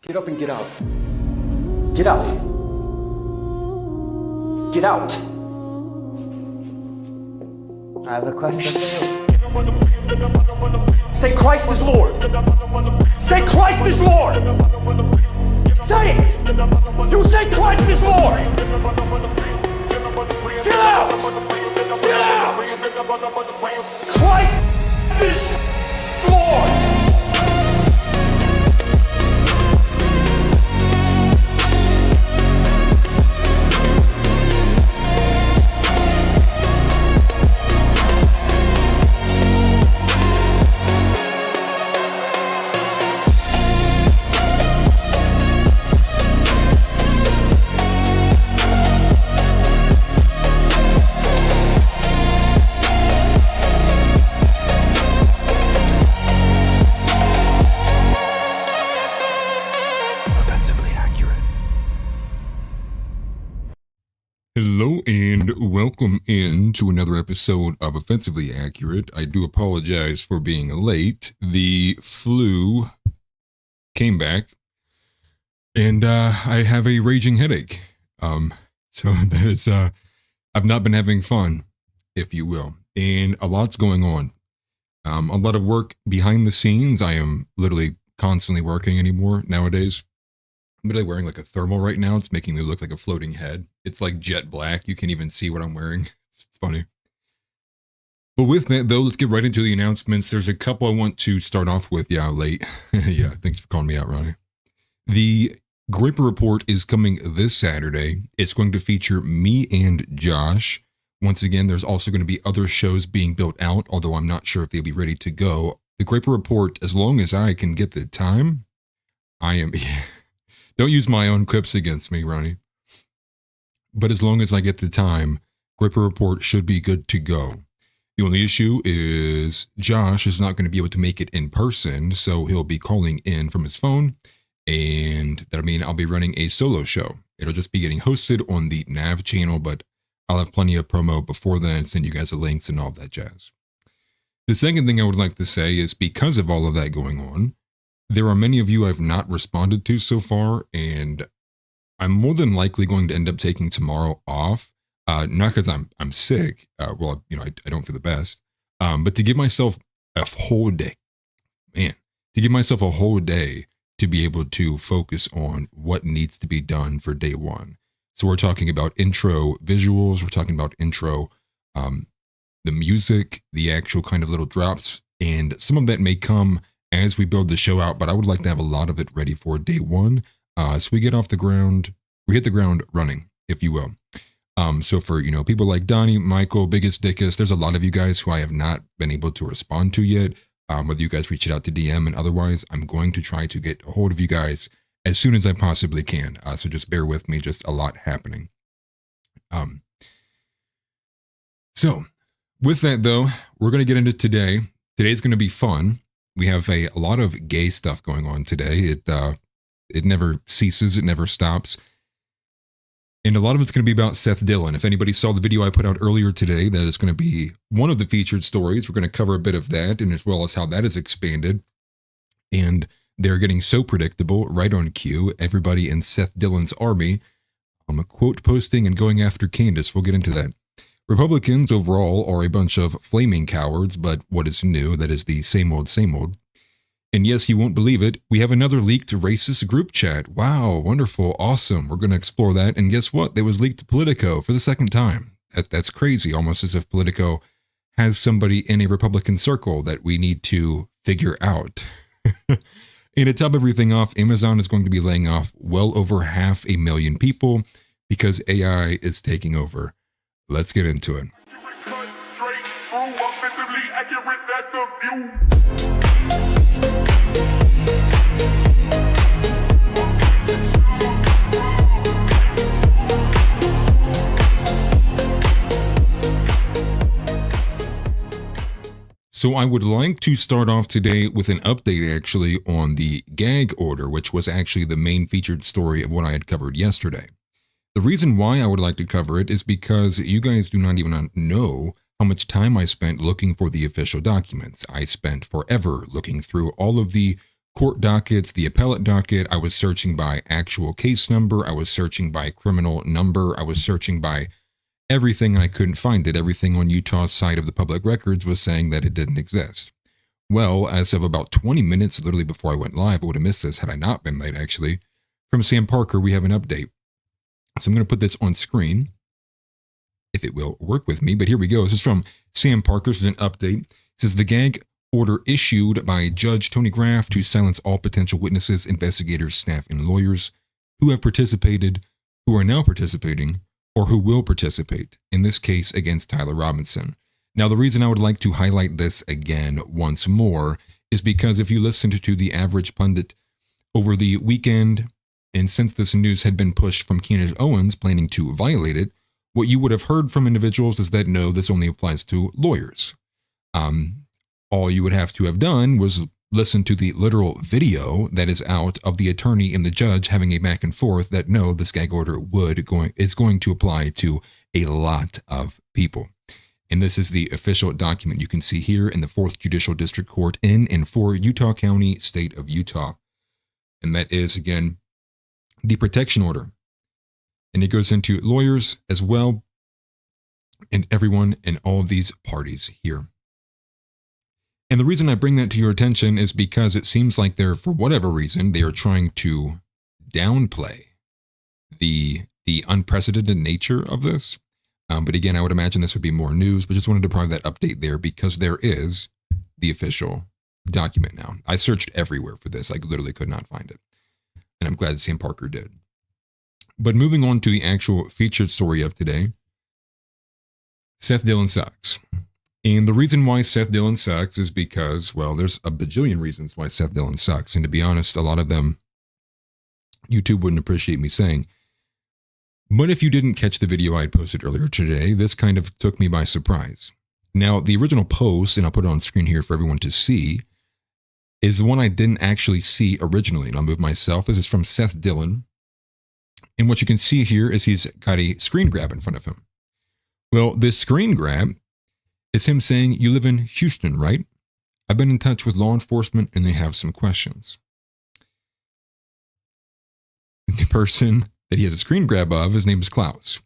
Get up and get out. Get out. Get out. I have a question for you. Say Christ is Lord. Say Christ is Lord. Say it. You say Christ is Lord. Get out. Get out. Christ is Lord. Hello and welcome in to another episode of Offensively Accurate. I do apologize for being late. The flu came back and I have a raging headache. So that is, I've not been having fun, if you will, and a lot's going on. A lot of work behind the scenes. I am literally constantly working anymore nowadays. I'm literally wearing like a thermal right now. It's making me look like a floating head. It's like jet black. You can't even see what I'm wearing. It's funny. But with that, though, let's get right into the announcements. There's a couple I want to start off with. Yeah, late. Yeah, thanks for calling me out, Ronnie. The Gripper Report is coming this Saturday. It's going to feature me and Josh. Once again, there's also going to be other shows being built out, although I'm not sure if they'll be ready to go. The Gripper Report, as long as I can get the time, I am... Don't use my own quips against me, Ronnie. But as long as I get the time, Gripper Report should be good to go. The only issue is Josh is not going to be able to make it in person, so he'll be calling in from his phone, and that'll mean I'll be running a solo show. It'll just be getting hosted on the Nav channel, but I'll have plenty of promo before then and send you guys the links and all that jazz. The second thing I would like to say is because of all of that going on, there are many of you I've not responded to so far, and I'm more than likely going to end up taking tomorrow off. Not because I'm sick. I don't feel the best. But to give myself a whole day, to be able to focus on what needs to be done for day one. So we're talking about intro visuals. We're talking about intro, the music, the actual kind of little drops, and some of that may come as we build the show out, but I would like to have a lot of it ready for day one. So we get off the ground, we hit the ground running, if you will. So for, people like Donnie, Michael, Biggest Dickus, there's a lot of you guys who I have not been able to respond to yet. Whether you guys reach it out to DM and otherwise, I'm going to try to get a hold of you guys as soon as I possibly can. So just bear with me, just a lot happening. So with that though, we're going to get into today. Today's going to be fun. We have a lot of gay stuff going on today. It never ceases. It never stops. And a lot of it's going to be about Seth Dillon. If anybody saw the video I put out earlier today, that is going to be one of the featured stories. We're going to cover a bit of that, and as well as how that is expanded. And they're getting so predictable, right on cue. Everybody in Seth Dillon's army, quote posting and going after Candace. We'll get into that. Republicans overall are a bunch of flaming cowards, but what is new? That is the same old, same old. And yes, you won't believe it. We have another leaked racist group chat. Wow, wonderful, awesome. We're going to explore that. And guess what? It was leaked to Politico for the second time. That's crazy, almost as if Politico has somebody in a Republican circle that we need to figure out. And to top everything off, Amazon is going to be laying off well over 500,000 people because AI is taking over. Let's get into it. So I would like to start off today with an update actually on the gag order, which was actually the main featured story of what I had covered yesterday. The reason why I would like to cover it is because you guys do not even know how much time I spent looking for the official documents. I spent forever looking through all of the court dockets, the appellate docket. I was searching by actual case number. I was searching by criminal number. I was searching by everything, and I couldn't find it. Everything on Utah's side of the public records was saying that it didn't exist. Well, as of about 20 minutes, literally before I went live, I would have missed this had I not been late, actually. From Sam Parker, we have an update. So I'm going to put this on screen, if it will work with me. But here we go. This is from Sam Parker. This is an update. It says the gag order issued by Judge Tony Graff to silence all potential witnesses, investigators, staff, and lawyers who have participated, who are now participating, or who will participate, in this case against Tyler Robinson. Now, the reason I would like to highlight this again once more is because if you listened to the average pundit over the weekend, and since this news had been pushed from Candace Owens planning to violate it, what you would have heard from individuals is that no, this only applies to lawyers. All you would have to have done was listen to the literal video that is out of the attorney and the judge having a back and forth that no, this gag order is going to apply to a lot of people. And this is the official document you can see here in the 4th Judicial District Court in and for Utah County, state of Utah. And that is, again, the protection order. And it goes into lawyers as well and everyone and all of these parties here. And the reason I bring that to your attention is because it seems like they're, for whatever reason, they are trying to downplay the unprecedented nature of this. But again, I would imagine this would be more news, but just wanted to provide that update there because there is the official document now. I searched everywhere for this. I literally could not find it. And I'm glad Sam Parker did. But moving on to the actual featured story of today, Seth Dillon sucks. And the reason why Seth Dillon sucks is because, well, there's a bajillion reasons why Seth Dillon sucks. And to be honest, a lot of them YouTube wouldn't appreciate me saying. But if you didn't catch the video I had posted earlier today, this kind of took me by surprise. Now, the original post, and I'll put it on screen here for everyone to see, is the one I didn't actually see originally. And I'll move myself. This is from Seth Dillon. And what you can see here is he's got a screen grab in front of him. Well, this screen grab is him saying, you live in Houston, right? I've been in touch with law enforcement and they have some questions. The person that he has a screen grab of, his name is Klaus.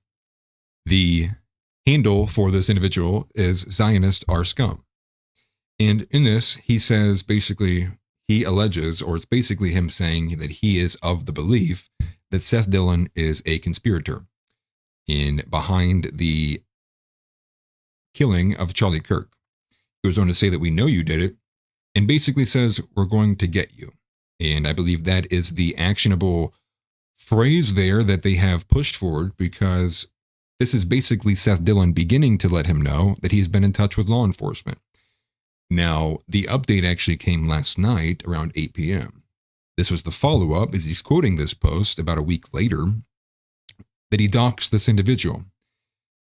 The handle for this individual is Zionist R Scum. And in this, he says basically, he alleges, or it's basically him saying that he is of the belief that Seth Dillon is a conspirator behind the killing of Charlie Kirk. He goes on to say that we know you did it, and basically says we're going to get you. And I believe that is the actionable phrase there that they have pushed forward, because this is basically Seth Dillon beginning to let him know that he's been in touch with law enforcement. Now, the update actually came last night around 8 p.m. This was the follow-up, as he's quoting this post about a week later, that he doxed this individual.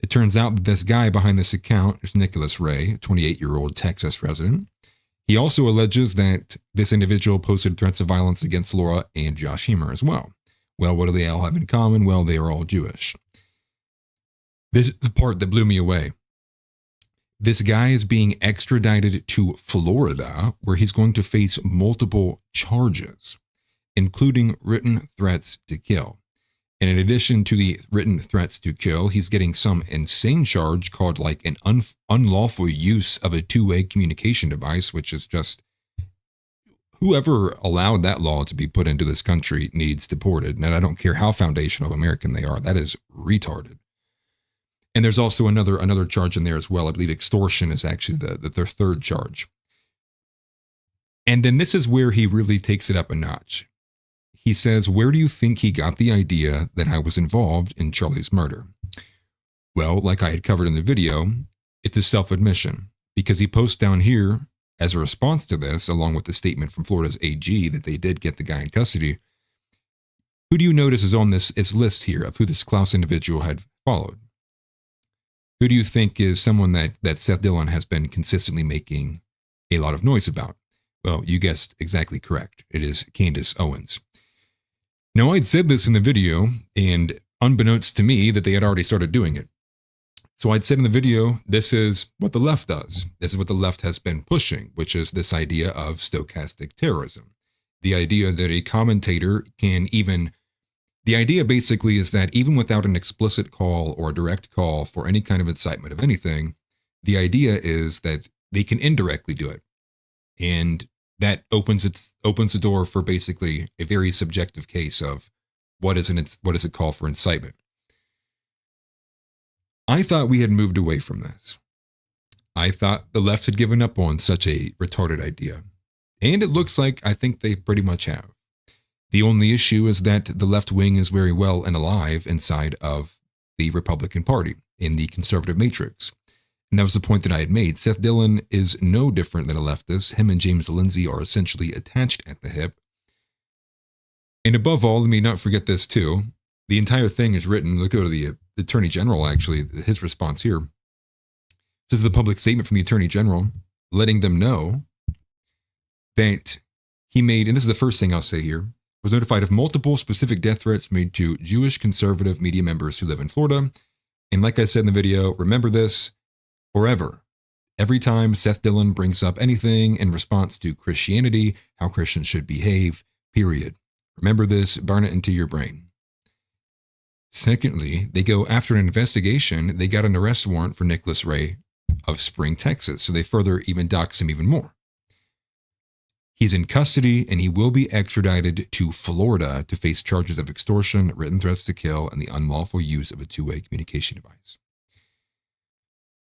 It turns out that this guy behind this account is Nicholas Ray, a 28-year-old Texas resident. He also alleges that this individual posted threats of violence against Laura and Josh Hemer as well. Well, what do they all have in common? Well, they are all Jewish. This is the part that blew me away. This guy is being extradited to Florida, where he's going to face multiple charges, including written threats to kill. And in addition to the written threats to kill, he's getting some insane charge called like an unlawful use of a two-way communication device, which is just, whoever allowed that law to be put into this country needs deported. And I don't care how foundational American they are. That is retarded. And there's also another charge in there as well. I believe extortion is actually their third charge. And then this is where he really takes it up a notch. He says, where do you think he got the idea that I was involved in Charlie's murder? Well, like I had covered in the video, it's a self-admission, because he posts down here as a response to this, along with the statement from Florida's AG that they did get the guy in custody. Who do you notice is on this list here of who this Klaus individual had followed? Who do you think is someone that Seth Dillon has been consistently making a lot of noise about? Well, you guessed exactly correct. It is Candace Owens. Now, I'd said this in the video, and unbeknownst to me that they had already started doing it. So I'd said in the video, this is what the left does. This is what the left has been pushing, which is this idea of stochastic terrorism. The idea that a commentator can even, the idea basically is that even without an explicit call or a direct call for any kind of incitement of anything, the idea is that they can indirectly do it. And that opens the door for basically a very subjective case of what is a call for incitement. I thought we had moved away from this. I thought the left had given up on such a retarded idea. And it looks like I think they pretty much have. The only issue is that the left wing is very well and alive inside of the Republican Party in the conservative matrix. And that was the point that I had made. Seth Dillon is no different than a leftist. Him and James Lindsay are essentially attached at the hip. And above all, let me not forget this too. The entire thing is written, let's go to the Attorney General actually, his response here. This is the public statement from the Attorney General letting them know that he made, and this is the first thing I'll say here, was notified of multiple specific death threats made to Jewish conservative media members who live in Florida. And like I said in the video, remember this forever. Every time Seth Dillon brings up anything in response to Christianity, how Christians should behave, period. Remember this, burn it into your brain. Secondly, they go after an investigation. They got an arrest warrant for Nicholas Ray of Spring, Texas. So they further even dox him even more. He's in custody and he will be extradited to Florida to face charges of extortion, written threats to kill, and the unlawful use of a two-way communication device.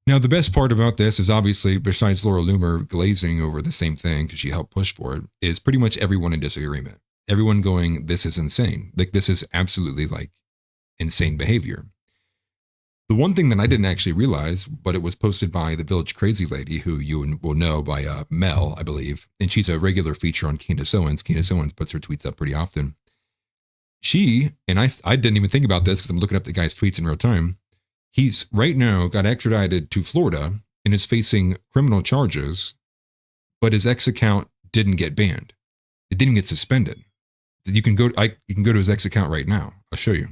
Now, the best part about this is obviously, besides Laura Loomer glazing over the same thing because she helped push for it, is pretty much everyone in disagreement. Everyone going, this is insane. Like, this is absolutely like insane behavior. The one thing that I didn't actually realize, but it was posted by the Village Crazy Lady, who you will know by Mel, I believe, and she's a regular feature on Candace Owens. Candace Owens puts her tweets up pretty often. She, and I didn't even think about this because I'm looking up the guy's tweets in real time. He's right now got extradited to Florida and is facing criminal charges, but his X account didn't get banned. It didn't get suspended. You can go to his X account right now. I'll show you.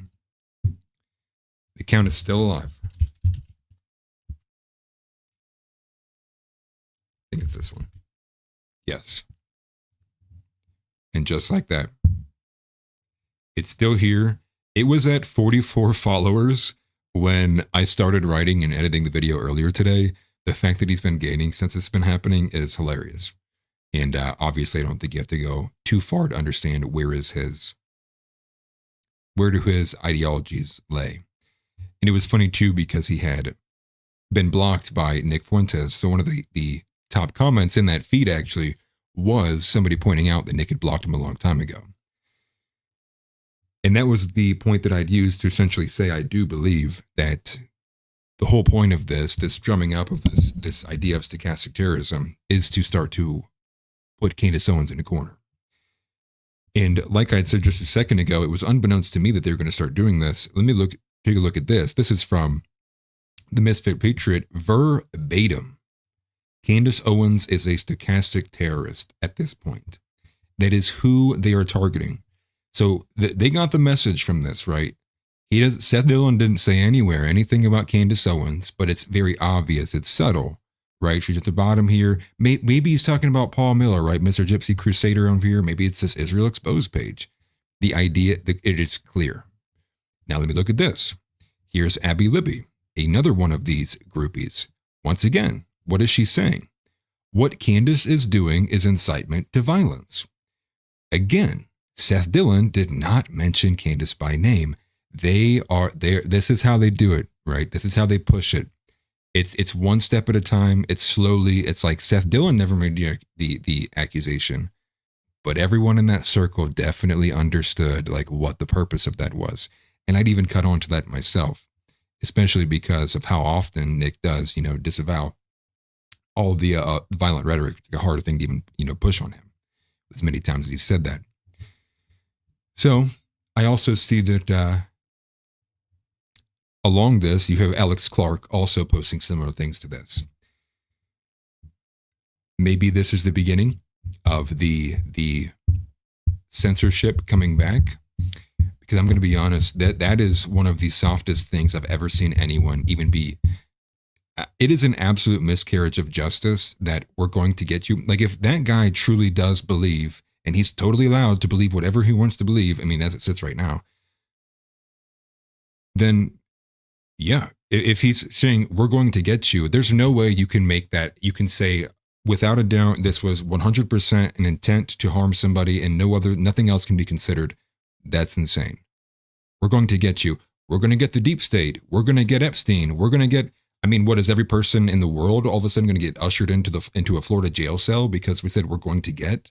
The account is still alive. I think it's this one. Yes. And just like that, it's still here. It was at 44 followers when I started writing and editing the video earlier today. The fact that he's been gaining since it's been happening is hilarious. And obviously, I don't think you have to go too far to understand where do his ideologies lay. And it was funny too because he had been blocked by Nick Fuentes. So one of the top comments in that feed actually was somebody pointing out that Nick had blocked him a long time ago. And that was the point that I'd used to essentially say I do believe that the whole point of this drumming up of this idea of stochastic terrorism is to start to put Candace Owens in a corner. And like I had said just a second ago, it was unbeknownst to me that they were going to start doing this. Take a look at this. This is from the Misfit Patriot verbatim. Candace Owens is a stochastic terrorist at this point. That is who they are targeting. So they got the message from this, right? Seth Dillon didn't say anywhere anything about Candace Owens, but it's very obvious. It's subtle, right? She's at the bottom here. Maybe he's talking about Paul Miller, right? Mr. Gypsy Crusader over here. Maybe it's this Israel Exposed page. The idea, it is clear. Now let me look at this. Here's Abby Libby, another one of these groupies. Once again, what is she saying? What Candace is doing is incitement to violence. Again, Seth Dillon did not mention Candace by name. They are there. This is how they do it, right? This is how they push it. It's one step at a time. It's slowly. It's like Seth Dillon never made the accusation, but everyone in that circle definitely understood like what the purpose of that was. And I'd even cut on to that myself, especially because of how often Nick does, disavow all the violent rhetoric, a harder thing to even, push on him as many times as he said that. So I also see that along this, you have Alex Clark also posting similar things to this. Maybe this is the beginning of the censorship coming back. Because I'm going to be honest, that is one of the softest things I've ever seen anyone even be. It is an absolute miscarriage of justice that we're going to get you. Like if that guy truly does believe and he's totally allowed to believe whatever he wants to believe, I mean, as it sits right now, then yeah, if he's saying we're going to get you, there's no way you can make that. You can say without a doubt, this was 100% an intent to harm somebody and nothing else can be considered. That's insane. We're going to get you. We're going to get the deep state. We're going to get Epstein. We're going to get, I mean, what is every person in the world all of a sudden going to get ushered into a Florida jail cell because we said we're going to get?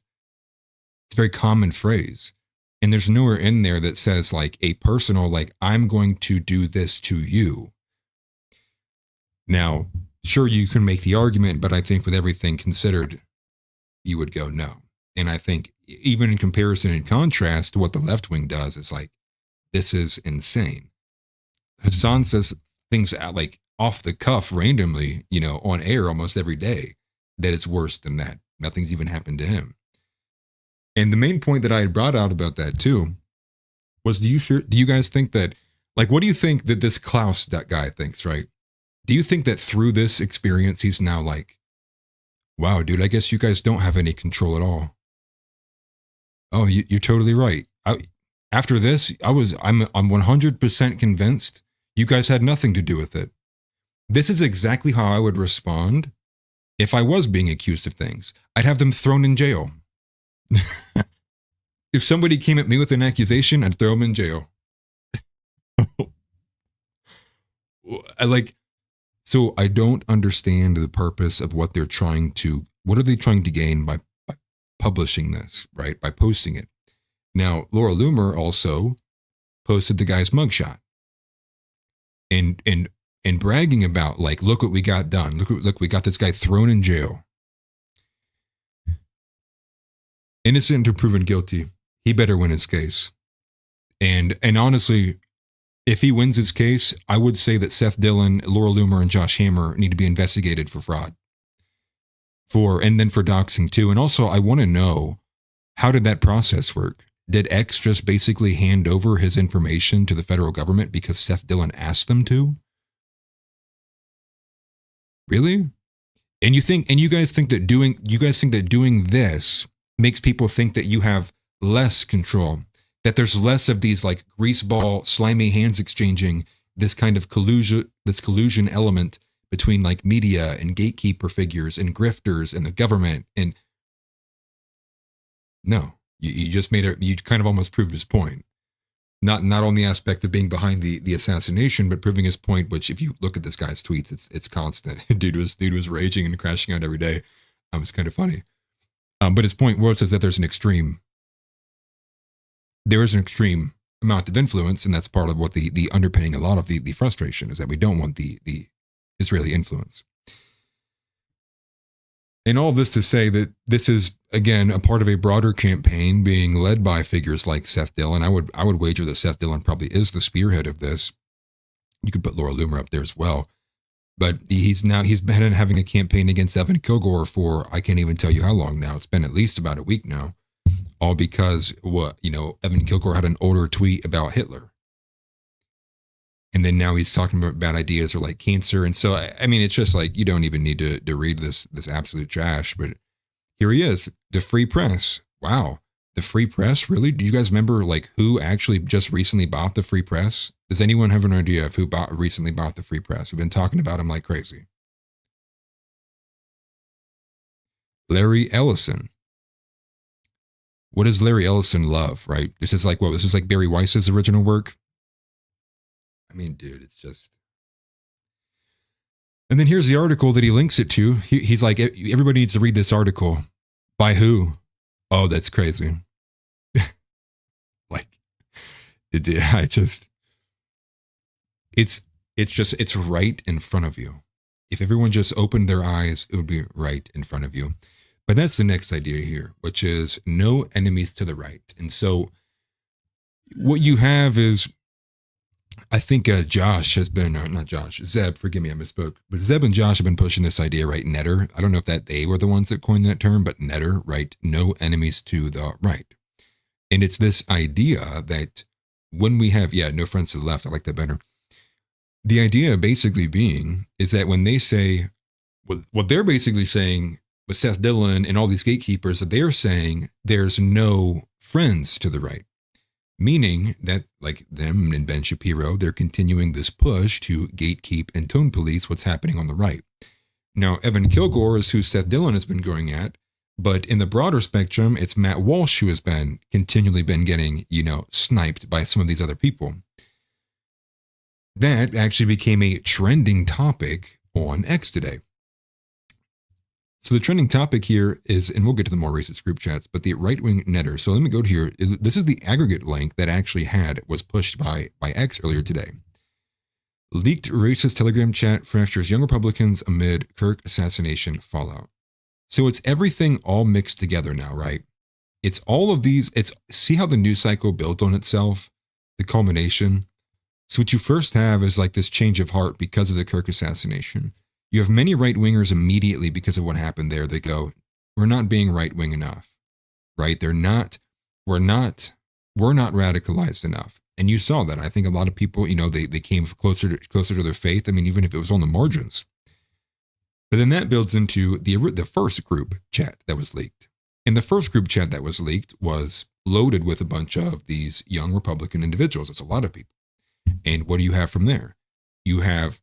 It's a very common phrase. And there's nowhere in there that says like a personal, like, I'm going to do this to you. Now, sure, you can make the argument, but I think with everything considered, you would go no. And I think even in comparison and contrast to what the left wing does, it's like, this is insane. Hassan says things out like off the cuff randomly, on air almost every day, that it's worse than that. Nothing's even happened to him. And the main point that I had brought out about that too was, do you guys think that, like, what do you think that this Klaus, that guy, thinks, right? Do you think that through this experience, he's now like, wow, dude, I guess you guys don't have any control at all. Oh, you're totally right. After this, I'm 100% convinced you guys had nothing to do with it. This is exactly how I would respond if I was being accused of things. I'd have them thrown in jail. If somebody came at me with an accusation, I'd throw them in jail. So I don't understand the purpose of what are they trying to gain by publishing this, right? By posting it. Now, Laura Loomer also posted the guy's mugshot and bragging about, like, look what we got done. Look, we got this guy thrown in jail. Innocent until proven guilty. He better win his case. And honestly, if he wins his case, I would say that Seth Dillon, Laura Loomer, and Josh Hammer need to be investigated for fraud. And then for doxing too. And also, I want to know, how did that process work? Did X just basically hand over his information to the federal government because Seth Dillon asked them to? Really? And you guys think that doing this makes people think that you have less control, that there's less of these like greaseball, slimy hands exchanging, this kind of collusion element between like media and gatekeeper figures and grifters and the government. And no, you just you kind of almost proved his point. Not on the aspect of being behind the assassination, but proving his point, which if you look at this guy's tweets, it's constant. Dude was raging and crashing out every day. It's kind of funny. But his point was that there is an extreme amount of influence, and that's part of what the underpinning a lot of the frustration is, that we don't want the Israeli influence. And all this to say that this is, again, a part of a broader campaign being led by figures like Seth Dillon. I would wager that Seth Dillon probably is the spearhead of this. You could put Laura Loomer up there as well. But he's been having a campaign against Evan Kilgore for, I can't even tell you how long now. It's been at least about a week now. All because Evan Kilgore had an older tweet about Hitler. And then now he's talking about bad ideas or like cancer. And so, I mean, it's just like, you don't even need to read this absolute trash. But here he is, the free press. Wow. The free press? Really? Do you guys remember like who actually just recently bought the free press? Does anyone have an idea of who recently bought the free press? We've been talking about him like crazy. Larry Ellison. What does Larry Ellison love, right? This is like Barry Weiss's original work. I mean, dude, it's just. And then here's the article that he links it to. He's like, everybody needs to read this article. By who? Oh, that's crazy. It's right in front of you. If everyone just opened their eyes, it would be right in front of you. But that's the next idea here, which is no enemies to the right. And so what you have is, I think Josh has been, not Josh, Zeb, forgive me, I misspoke. But Zeb and Josh have been pushing this idea, right? Netter. I don't know if that they were the ones that coined that term, but netter, right? No enemies to the right. And it's this idea that when we have, no friends to the left, I like that better. The idea basically being is that when they say, what they're basically saying, with Seth Dillon and all these gatekeepers, that they're saying there's no friends to the right. Meaning that, like them and Ben Shapiro, they're continuing this push to gatekeep and tone police what's happening on the right. Now, Evan Kilgore is who Seth Dillon has been going at, but in the broader spectrum, it's Matt Walsh who has been continually been getting, sniped by some of these other people. That actually became a trending topic on X today. So the trending topic here is, and we'll get to the more racist group chats, but the right-wing netter. So let me go to here. This is the aggregate link that actually was pushed by X earlier today. Leaked racist Telegram chat fractures young Republicans amid Kirk assassination fallout. So it's everything all mixed together now, right? It's all of these. See how the news cycle built on itself, the culmination. So what you first have is like this change of heart because of the Kirk assassination. You have many right-wingers immediately because of what happened there. They go, we're not being right-wing enough, right? We're not radicalized enough. And you saw that. I think a lot of people, they came closer to their faith. I mean, even if it was on the margins. But then that builds into the first group chat that was leaked. And the first group chat that was leaked was loaded with a bunch of these young Republican individuals. It's a lot of people. And what do you have from there? You have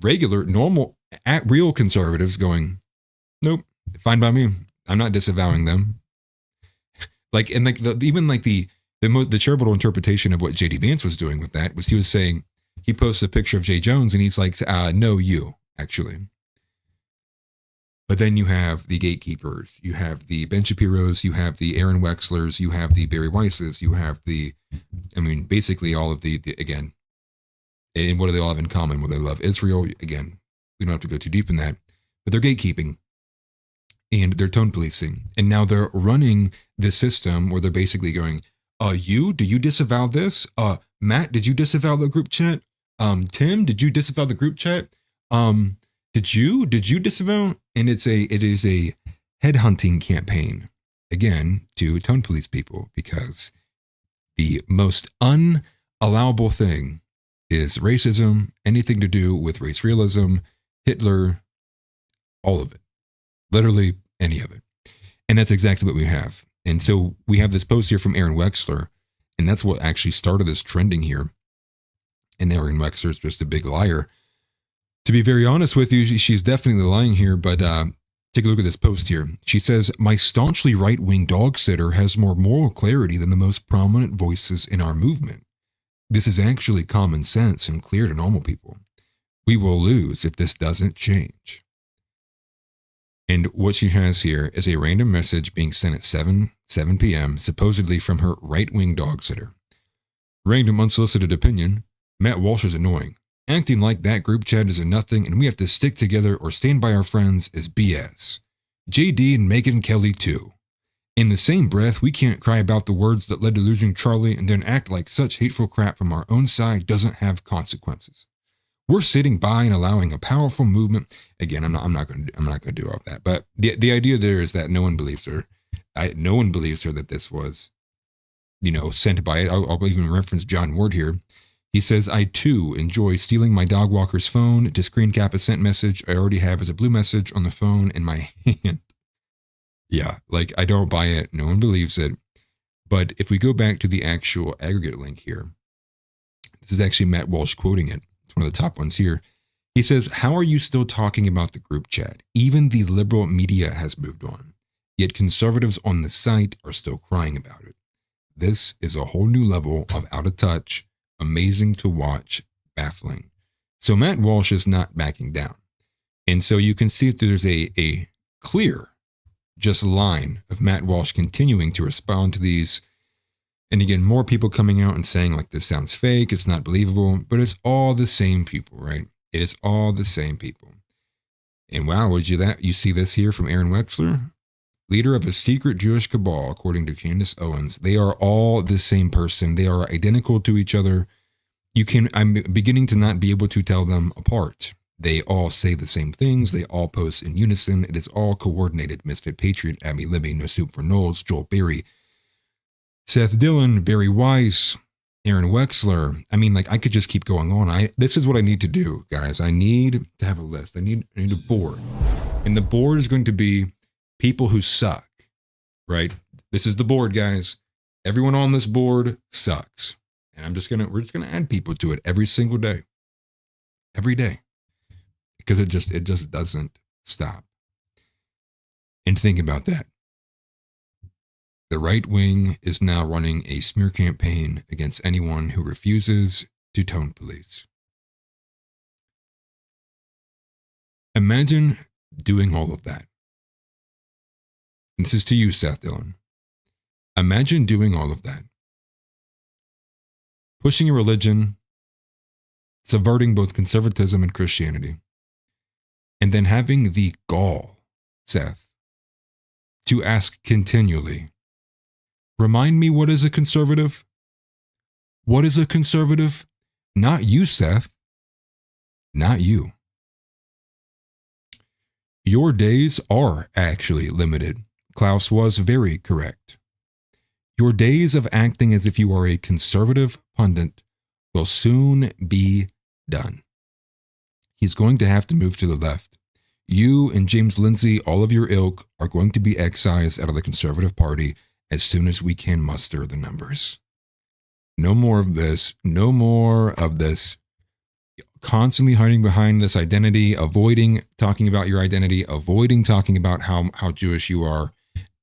regular, normal, real conservatives going, nope, fine by me. I'm not disavowing them. The charitable interpretation of what J.D. Vance was doing with that was he was saying, he posts a picture of Jay Jones and he's like, no, you, actually. But then you have the gatekeepers, you have the Ben Shapiros, you have the Aaron Wexlers, you have the Barry Weisses, you have basically all of the again, and what do they all have in common? Well, they love Israel. Again, we don't have to go too deep in that, but they're gatekeeping and they're tone policing. And now they're running this system where they're basically going, do you disavow this? Matt, did you disavow the group chat? Tim, did you disavow the group chat? Did you disavow? And it is a headhunting campaign, again, to tone police people, because the most unallowable thing is racism, anything to do with race realism, Hitler, all of it, literally any of it. And that's exactly what we have. And so we have this post here from Aaron Wexler, and that's what actually started this trending here. And Aaron Wexler is just a big liar. To be very honest with you, she's definitely lying here, but take a look at this post here. She says, my staunchly right-wing dog sitter has more moral clarity than the most prominent voices in our movement. This is actually common sense and clear to normal people. We will lose if this doesn't change. And what she has here is a random message being sent at 7 p.m., supposedly from her right-wing dog sitter. Random unsolicited opinion, Matt Walsh is annoying. Acting like that group chat is a nothing and we have to stick together or stand by our friends is BS. JD and Megyn Kelly too. In the same breath, we can't cry about the words that led to losing Charlie and then act like such hateful crap from our own side doesn't have consequences. We're sitting by and allowing a powerful movement. Again, I'm not going to do all of that. But the idea there is that no one believes her. No one believes her that this was, sent by it. I'll even reference John Ward here. He says, I too enjoy stealing my dog walker's phone to screen cap a sent message I already have as a blue message on the phone in my hand. Yeah, I don't buy it. No one believes it. But if we go back to the actual aggregate link here, this is actually Matt Walsh quoting it. It's one of the top ones here. He says, how are you still talking about the group chat? Even the liberal media has moved on. Yet conservatives on the site are still crying about it. This is a whole new level of out of touch. Amazing to watch, baffling. So Matt Walsh is not backing down. And so you can see that there's a clear just line of Matt Walsh continuing to respond to these. And again, more people coming out and saying this sounds fake, it's not believable, but it's all the same people, right? It is all the same people. And wow, you see this here from Aaron Wexler? Leader of a secret Jewish cabal, according to Candace Owens. They are all the same person. They are identical to each other. I'm beginning to not be able to tell them apart. They all say the same things. They all post in unison. It is all coordinated. Misfit Patriot, Abby Libby, No Soup for Knowles, Joel Berry, Seth Dillon, Barry Weiss, Aaron Wexler. I mean, like, I could just keep going on. This is what I need to do, guys. I need to have a list. I need a board. And the board is going to be people who suck, right? This is the board, guys. Everyone on this board sucks. And we're just gonna add people to it every single day. Every day. Because it just doesn't stop. And think about that. The right wing is now running a smear campaign against anyone who refuses to tone police. Imagine doing all of that. And this is to you, Seth Dillon. Imagine doing all of that. Pushing a religion, subverting both conservatism and Christianity, and then having the gall, Seth, to ask continually, remind me, what is a conservative? What is a conservative? Not you, Seth. Not you. Your days are actually limited. Klaus was very correct. Your days of acting as if you are a conservative pundit will soon be done. He's going to have to move to the left. You and James Lindsay, all of your ilk, are going to be excised out of the Conservative Party as soon as we can muster the numbers. No more of this. No more of this. Constantly hiding behind this identity, avoiding talking about your identity, avoiding talking about how Jewish you are,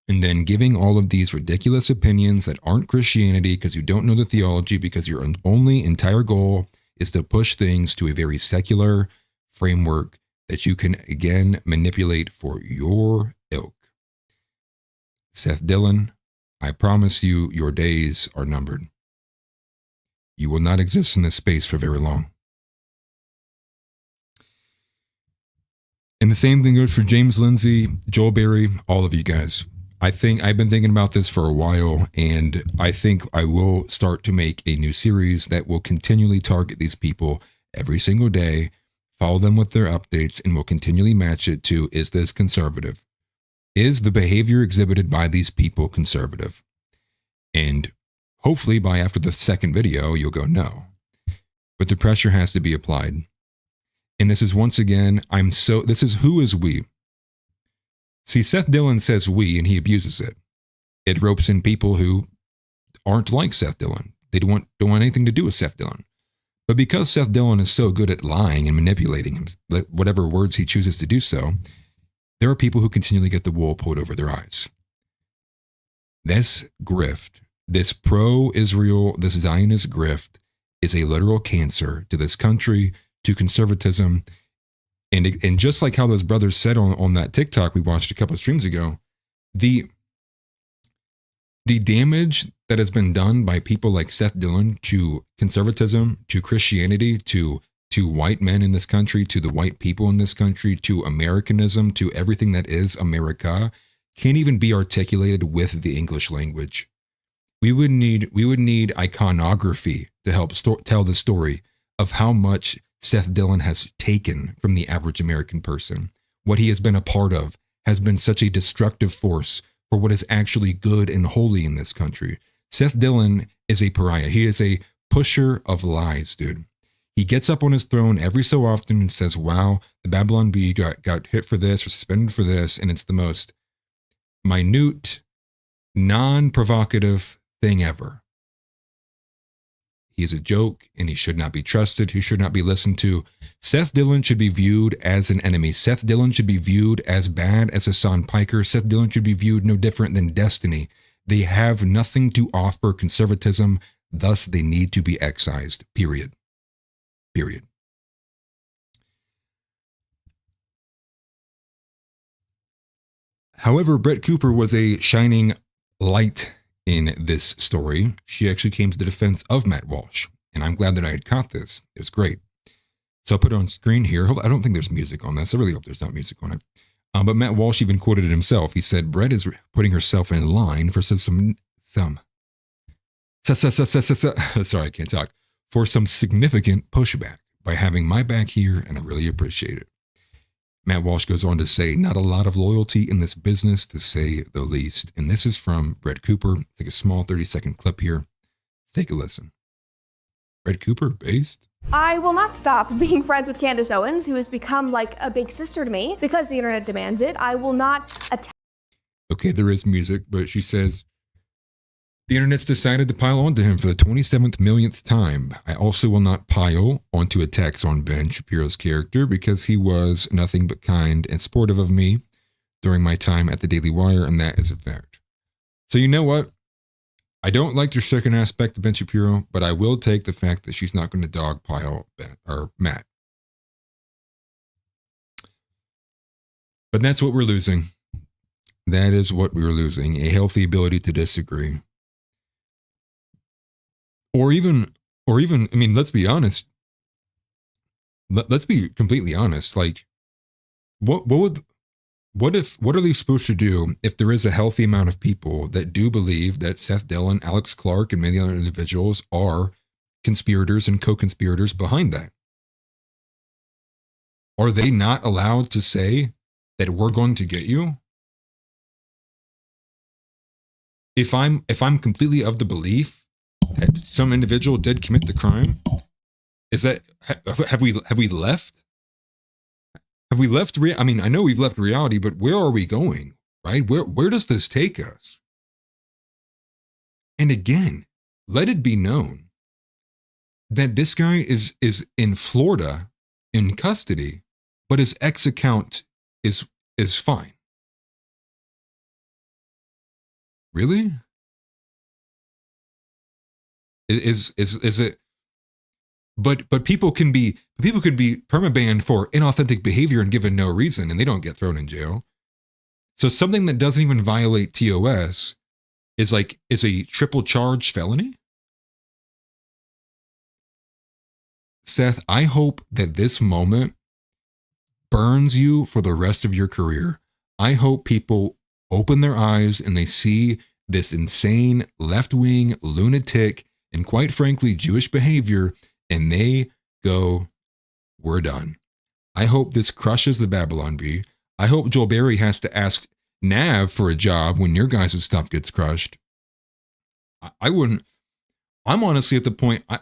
and then giving all of these ridiculous opinions that aren't Christianity because you don't know the theology, because your only entire goal is to push things to a very secular framework that you can again manipulate for your ilk. Seth Dillon, I promise you, your days are numbered. You will not exist in this space for very long. And the same thing goes for James Lindsay, Joel Berry, all of you guys. I've been thinking about this for a while, and I think I will start to make a new series that will continually target these people every single day, follow them with their updates, and will continually match it to, is this conservative? Is the behavior exhibited by these people conservative? And hopefully by after the second video, you'll go, no. But the pressure has to be applied. And this is once again, this is who is we? See, Seth Dillon says we, and he abuses it. It ropes in people who aren't like Seth Dillon. They don't want anything to do with Seth Dillon. But because Seth Dillon is so good at lying and manipulating him, whatever words he chooses to do so, there are people who continually get the wool pulled over their eyes. This grift, this pro-Israel, this Zionist grift, is a literal cancer to this country, to conservatism. And just like how those brothers said on that TikTok we watched a couple of streams ago, the damage that has been done by people like Seth Dillon to conservatism, to Christianity, to white men in this country, to the white people in this country, to Americanism, to everything that is America, can't even be articulated with the English language. We would need iconography to help tell the story of how much Seth Dillon has taken from the average American person. What he has been a part of has been such a destructive force for what is actually good and holy in this country. Seth Dillon is a pariah. He is a pusher of lies, dude. He gets up on his throne every so often and says, wow, the Babylon Bee got hit for this or suspended for this, and it's the most minute, non-provocative thing ever. He is a joke, and he should not be trusted. He should not be listened to. Seth Dillon should be viewed as an enemy. Seth Dillon should be viewed as bad as Hassan Piker. Seth Dillon should be viewed no different than Destiny. They have nothing to offer conservatism, thus they need to be excised, period. Period. However, Brett Cooper was a shining light in this story. She actually came to the defense of Matt Walsh, and I'm glad that I had caught this. It was great. So I'll put it on screen here. I don't think there's music on this. I really hope there's not music on it. But Matt Walsh even quoted it himself. He said, Brett is putting herself in line for sorry, I can't talk, for some significant pushback by having my back here, and I really appreciate it. Matt Walsh goes on to say, not a lot of loyalty in this business, to say the least. And this is from Brett Cooper. Take a small 30-second clip here. Let's take a listen. Fred Cooper based? I will not stop being friends with Candace Owens, who has become like a big sister to me because the internet demands it. I will not attack. Okay, there is music, but she says, the internet's decided to pile onto him for the 27th millionth time. I also will not pile onto attacks on Ben Shapiro's character because he was nothing but kind and supportive of me during my time at the Daily Wire, and that is a fact. So you know what? I don't like your second aspect of Ben Shapiro, but I will take the fact that she's not going to dogpile Ben or Matt. But that's what we're losing. That is what we're losing. A healthy ability to disagree. Or even, I mean, let's be honest. Let's be completely honest. Like, what are they supposed to do if there is a healthy amount of people that do believe that Seth Dillon, Alex Clark, and many other individuals are conspirators and co-conspirators behind that? Are they not allowed to say that we're going to get you? If I'm completely of the belief that some individual did commit the crime, is that have we left? Have we left? I mean, I know we've left reality, but where are we going? Right? Where does this take us? And again, let it be known that this guy is in Florida in custody, but his ex account is fine. Really? Is it? But people can be permabanned for inauthentic behavior and given no reason, and they don't get thrown in jail. So something that doesn't even violate TOS is a triple charge felony. Seth, I hope that this moment burns you for the rest of your career. I hope people open their eyes and they see this insane left-wing lunatic and quite frankly Jewish behavior, and they go, we're done. I hope this crushes the Babylon Bee. I hope Joel Berry has to ask Nav for a job when your guys' stuff gets crushed. I wouldn't. I'm honestly at the point, I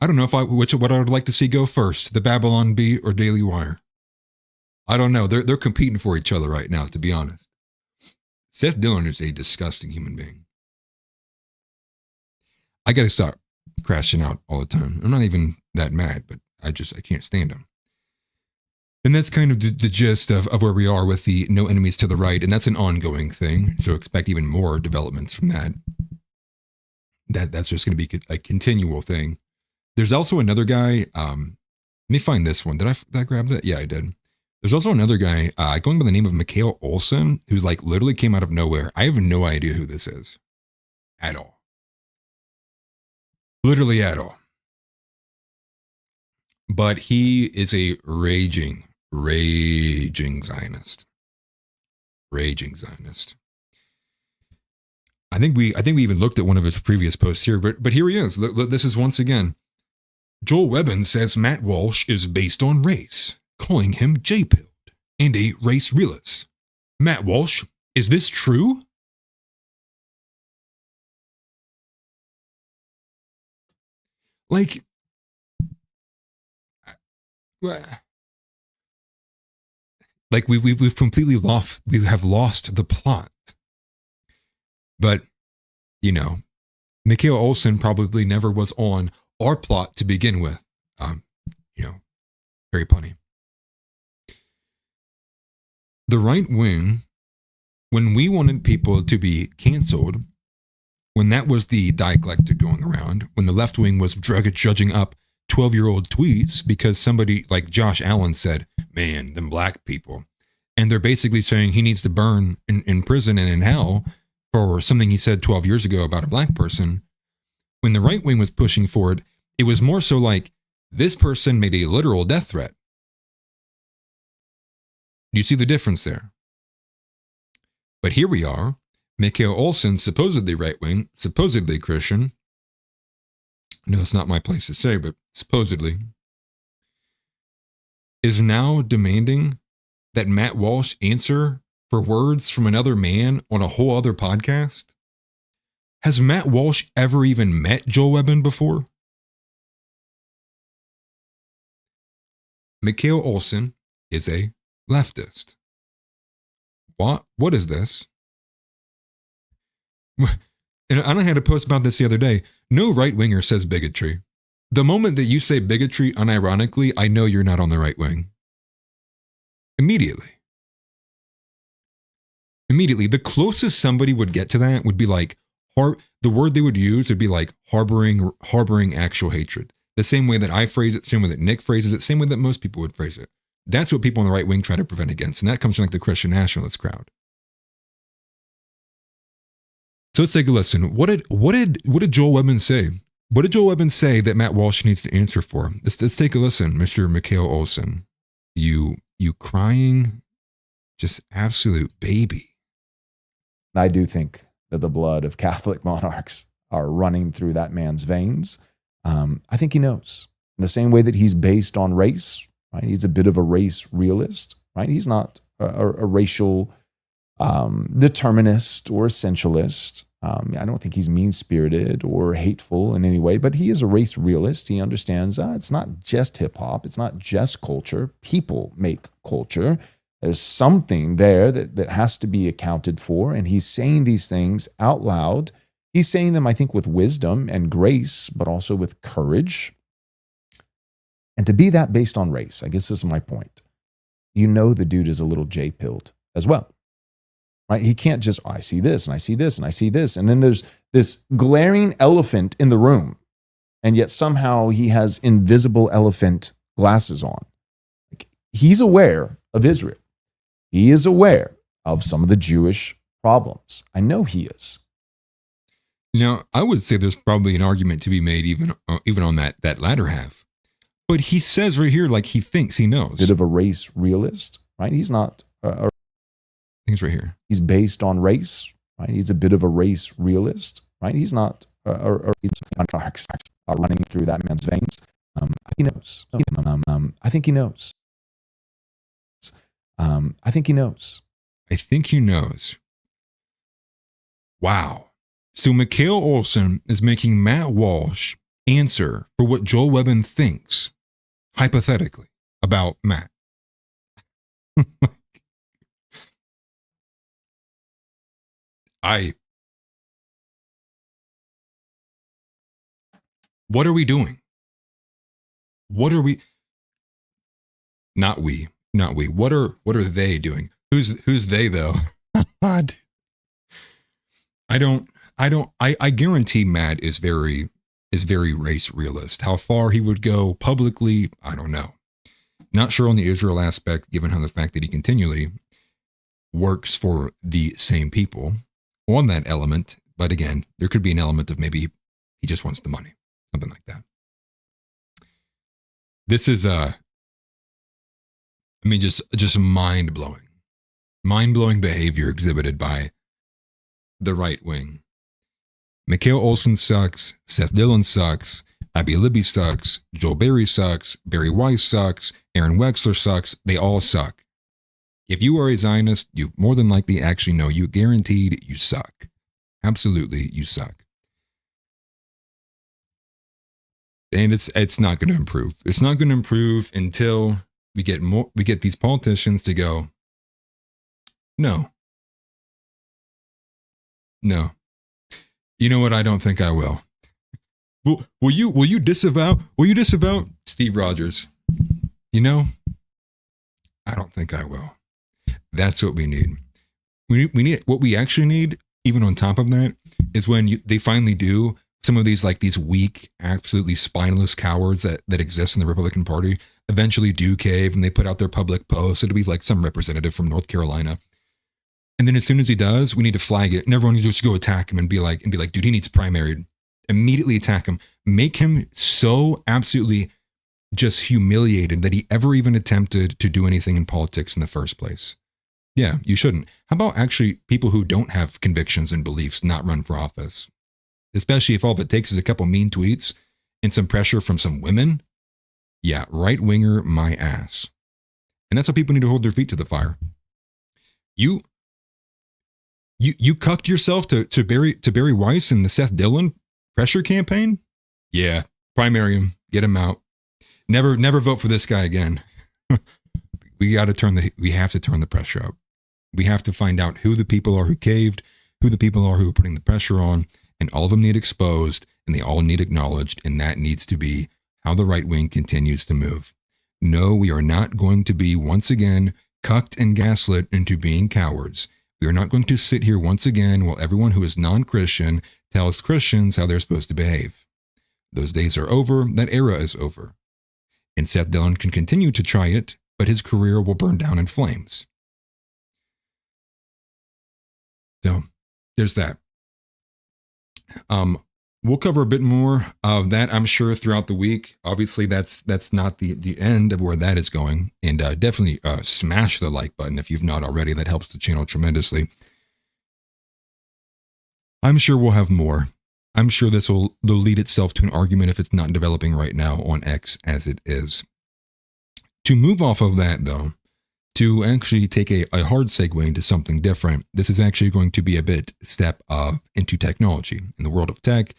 don't know if what I would like to see go first, the Babylon Bee or Daily Wire. I don't know. They're competing for each other right now, to be honest. Seth Dillon is a disgusting human being. I got to stop crashing out all the time. I'm not even that mad, but I can't stand him. And that's kind of the gist of where we are with the no enemies to the right. And that's an ongoing thing. So expect even more developments from that. That's just going to be a continual thing. There's also another guy. Let me find this one. Did I grab that? Yeah, I did. There's also another guy going by the name of Mikhail Olson, who's literally came out of nowhere. I have no idea who this is at all. Literally at all. But he is a raging Zionist. Raging Zionist. I think we even looked at one of his previous posts here, but here he is. This is once again. Joel Webben says Matt Walsh is based on race, calling him J-pilled and a race realist. Matt Walsh, is this true? Like, we've completely lost. We have lost the plot. But Mikhail Olson probably never was on our plot to begin with. Very punny. The right wing, when we wanted people to be canceled, when that was the dialectic going around, when the left wing was judging up 12-year-old tweets because somebody like Josh Allen said, man, them black people. And they're basically saying he needs to burn in prison and in hell for something he said 12 years ago about a black person. When the right wing was pushing for it, it was more so like this person made a literal death threat. You see the difference there? But here we are. Mikhail Olson, supposedly right-wing, supposedly Christian. No, it's not my place to say, but supposedly, is now demanding that Matt Walsh answer for words from another man on a whole other podcast? Has Matt Walsh ever even met Joel Webben before? Mikhail Olson is a leftist. What is this? And I had a post about this the other day. No right-winger says bigotry. The moment that you say bigotry unironically, I know you're not on the right wing. Immediately. The closest somebody would get to that would be like, the word they would use would be like harboring actual hatred. The same way that I phrase it, same way that Nick phrases it, same way that most people would phrase it. That's what people on the right wing try to prevent against. And that comes from like the Christian nationalist crowd. So let's take a listen. What did Joel Webben say? What did Joel Webben say that Matt Walsh needs to answer for? Let's take a listen, Mr. Mikhail Olson. You crying, just absolute baby. I do think that the blood of Catholic monarchs are running through that man's veins. I think he knows. In the same way that he's based on race, right? He's a bit of a race realist, right? He's not a racial determinist or essentialist. I don't think he's mean-spirited or hateful in any way, but he is a race realist. He understands it's not just hip-hop. It's not just culture. People make culture. There's something there that has to be accounted for, and he's saying these things out loud. He's saying them, I think, with wisdom and grace, but also with courage. And to be that based on race, I guess this is my point. You know the dude is a little J-pilled as well. Right? He can't just, I see this, and I see this, and I see this. And then there's this glaring elephant in the room, and yet somehow he has invisible elephant glasses on. Like, he's aware of Israel. He is aware of some of the Jewish problems. I know he is. Now, I would say there's probably an argument to be made even on that latter half. But he says right here, like he thinks he knows. Bit of a race realist, right? He's not Things right here. He's based on race, right? He's a bit of a race realist, right? He's not he's running through that man's veins. He knows. I think he knows. I think he knows. I think he knows. Wow. So Mikhail Olson is making Matt Walsh answer for what Joel Webben thinks, hypothetically, about Matt. What are we doing? What are we? Not we. What are they doing? Who's they though? I guarantee Matt is very race realist. How far he would go publicly, I don't know. Not sure on the Israel aspect, given how the fact that he continually works for the same people on that element. But again, there could be an element of maybe he just wants the money, something like that. This is just mind-blowing behavior exhibited by the right wing. Mikhail Olson sucks. Seth Dillon sucks. Abby Libby sucks. Joel Berry sucks. Barry Weiss sucks. Aaron Wexler sucks. They all suck. If you are a Zionist, you more than likely actually know you guaranteed you suck. Absolutely, you suck. And it's not going to improve. It's not going to improve until we get these politicians to go, no. You know what? I don't think I will. Will you disavow Steve Rogers? You know, I don't think I will. That's what we need. We need what we actually need. Even on top of that, is when they finally do some of these weak, absolutely spineless cowards that exist in the Republican Party eventually do cave and they put out their public posts. It'll be like some representative from North Carolina. And then as soon as he does, we need to flag it and everyone needs to just go attack him and be like, dude, he needs primaried. Immediately attack him. Make him so absolutely just humiliated that he ever even attempted to do anything in politics in the first place. Yeah, you shouldn't. How about actually people who don't have convictions and beliefs not run for office? Especially if all it takes is a couple mean tweets and some pressure from some women. Yeah, right-winger my ass. And that's how people need to hold their feet to the fire. You cucked yourself to Barry Weiss and the Seth Dillon pressure campaign? Yeah, primary him, get him out. Never vote for this guy again. we have to turn the pressure up. We have to find out who the people are who caved, who the people are who are putting the pressure on, and all of them need exposed, and they all need acknowledged, and that needs to be how the right wing continues to move. No, we are not going to be once again cucked and gaslit into being cowards. We are not going to sit here once again while everyone who is non-Christian tells Christians how they're supposed to behave. Those days are over. That era is over. And Seth Dillon can continue to try it, but his career will burn down in flames. So there's that. We'll cover a bit more of that, I'm sure, throughout the week. Obviously, that's not the end of where that is going. And definitely smash the like button if you've not already. That helps the channel tremendously. I'm sure we'll have more. I'm sure this will lead itself to an argument if it's not developing right now on X as it is. To move off of that, though, to actually take a hard segue into something different, this is actually going to be a bit step into technology in the world of tech,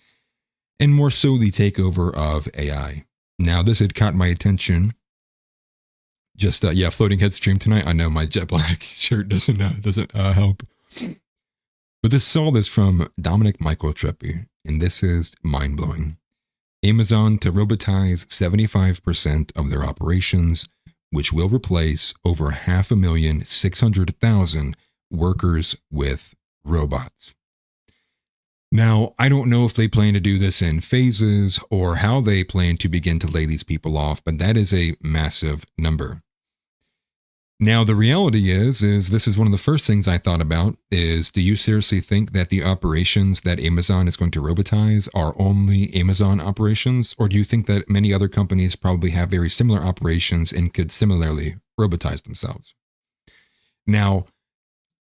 and more so the takeover of AI. Now, this had caught my attention. Just floating head stream tonight. I know my jet black shirt doesn't help, but saw this from Dominic Michael Trippi, and this is mind blowing. Amazon to robotize 75% of their operations, which will replace over 5,600,000 workers with robots. Now, I don't know if they plan to do this in phases or how they plan to begin to lay these people off, but that is a massive number. Now, the reality is this is one of the first things I thought about is, do you seriously think that the operations that Amazon is going to robotize are only Amazon operations? Or do you think that many other companies probably have very similar operations and could similarly robotize themselves? Now,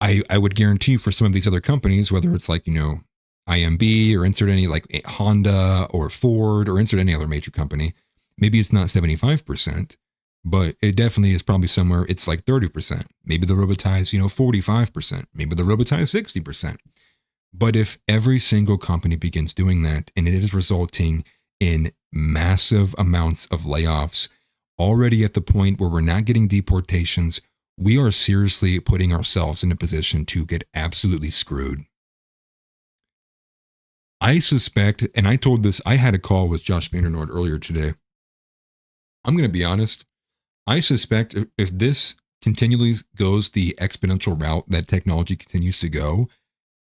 I would guarantee you for some of these other companies, whether it's like, IMB or insert any like Honda or Ford or insert any other major company, maybe it's not 75%. But it definitely is probably somewhere, it's like 30%. Maybe they'll robotize, 45%. Maybe they'll robotize 60%. But if every single company begins doing that, and it is resulting in massive amounts of layoffs, already at the point where we're not getting deportations, we are seriously putting ourselves in a position to get absolutely screwed. I suspect, and I told this, I had a call with Josh Vandernord earlier today. I'm going to be honest. I suspect if this continually goes the exponential route that technology continues to go,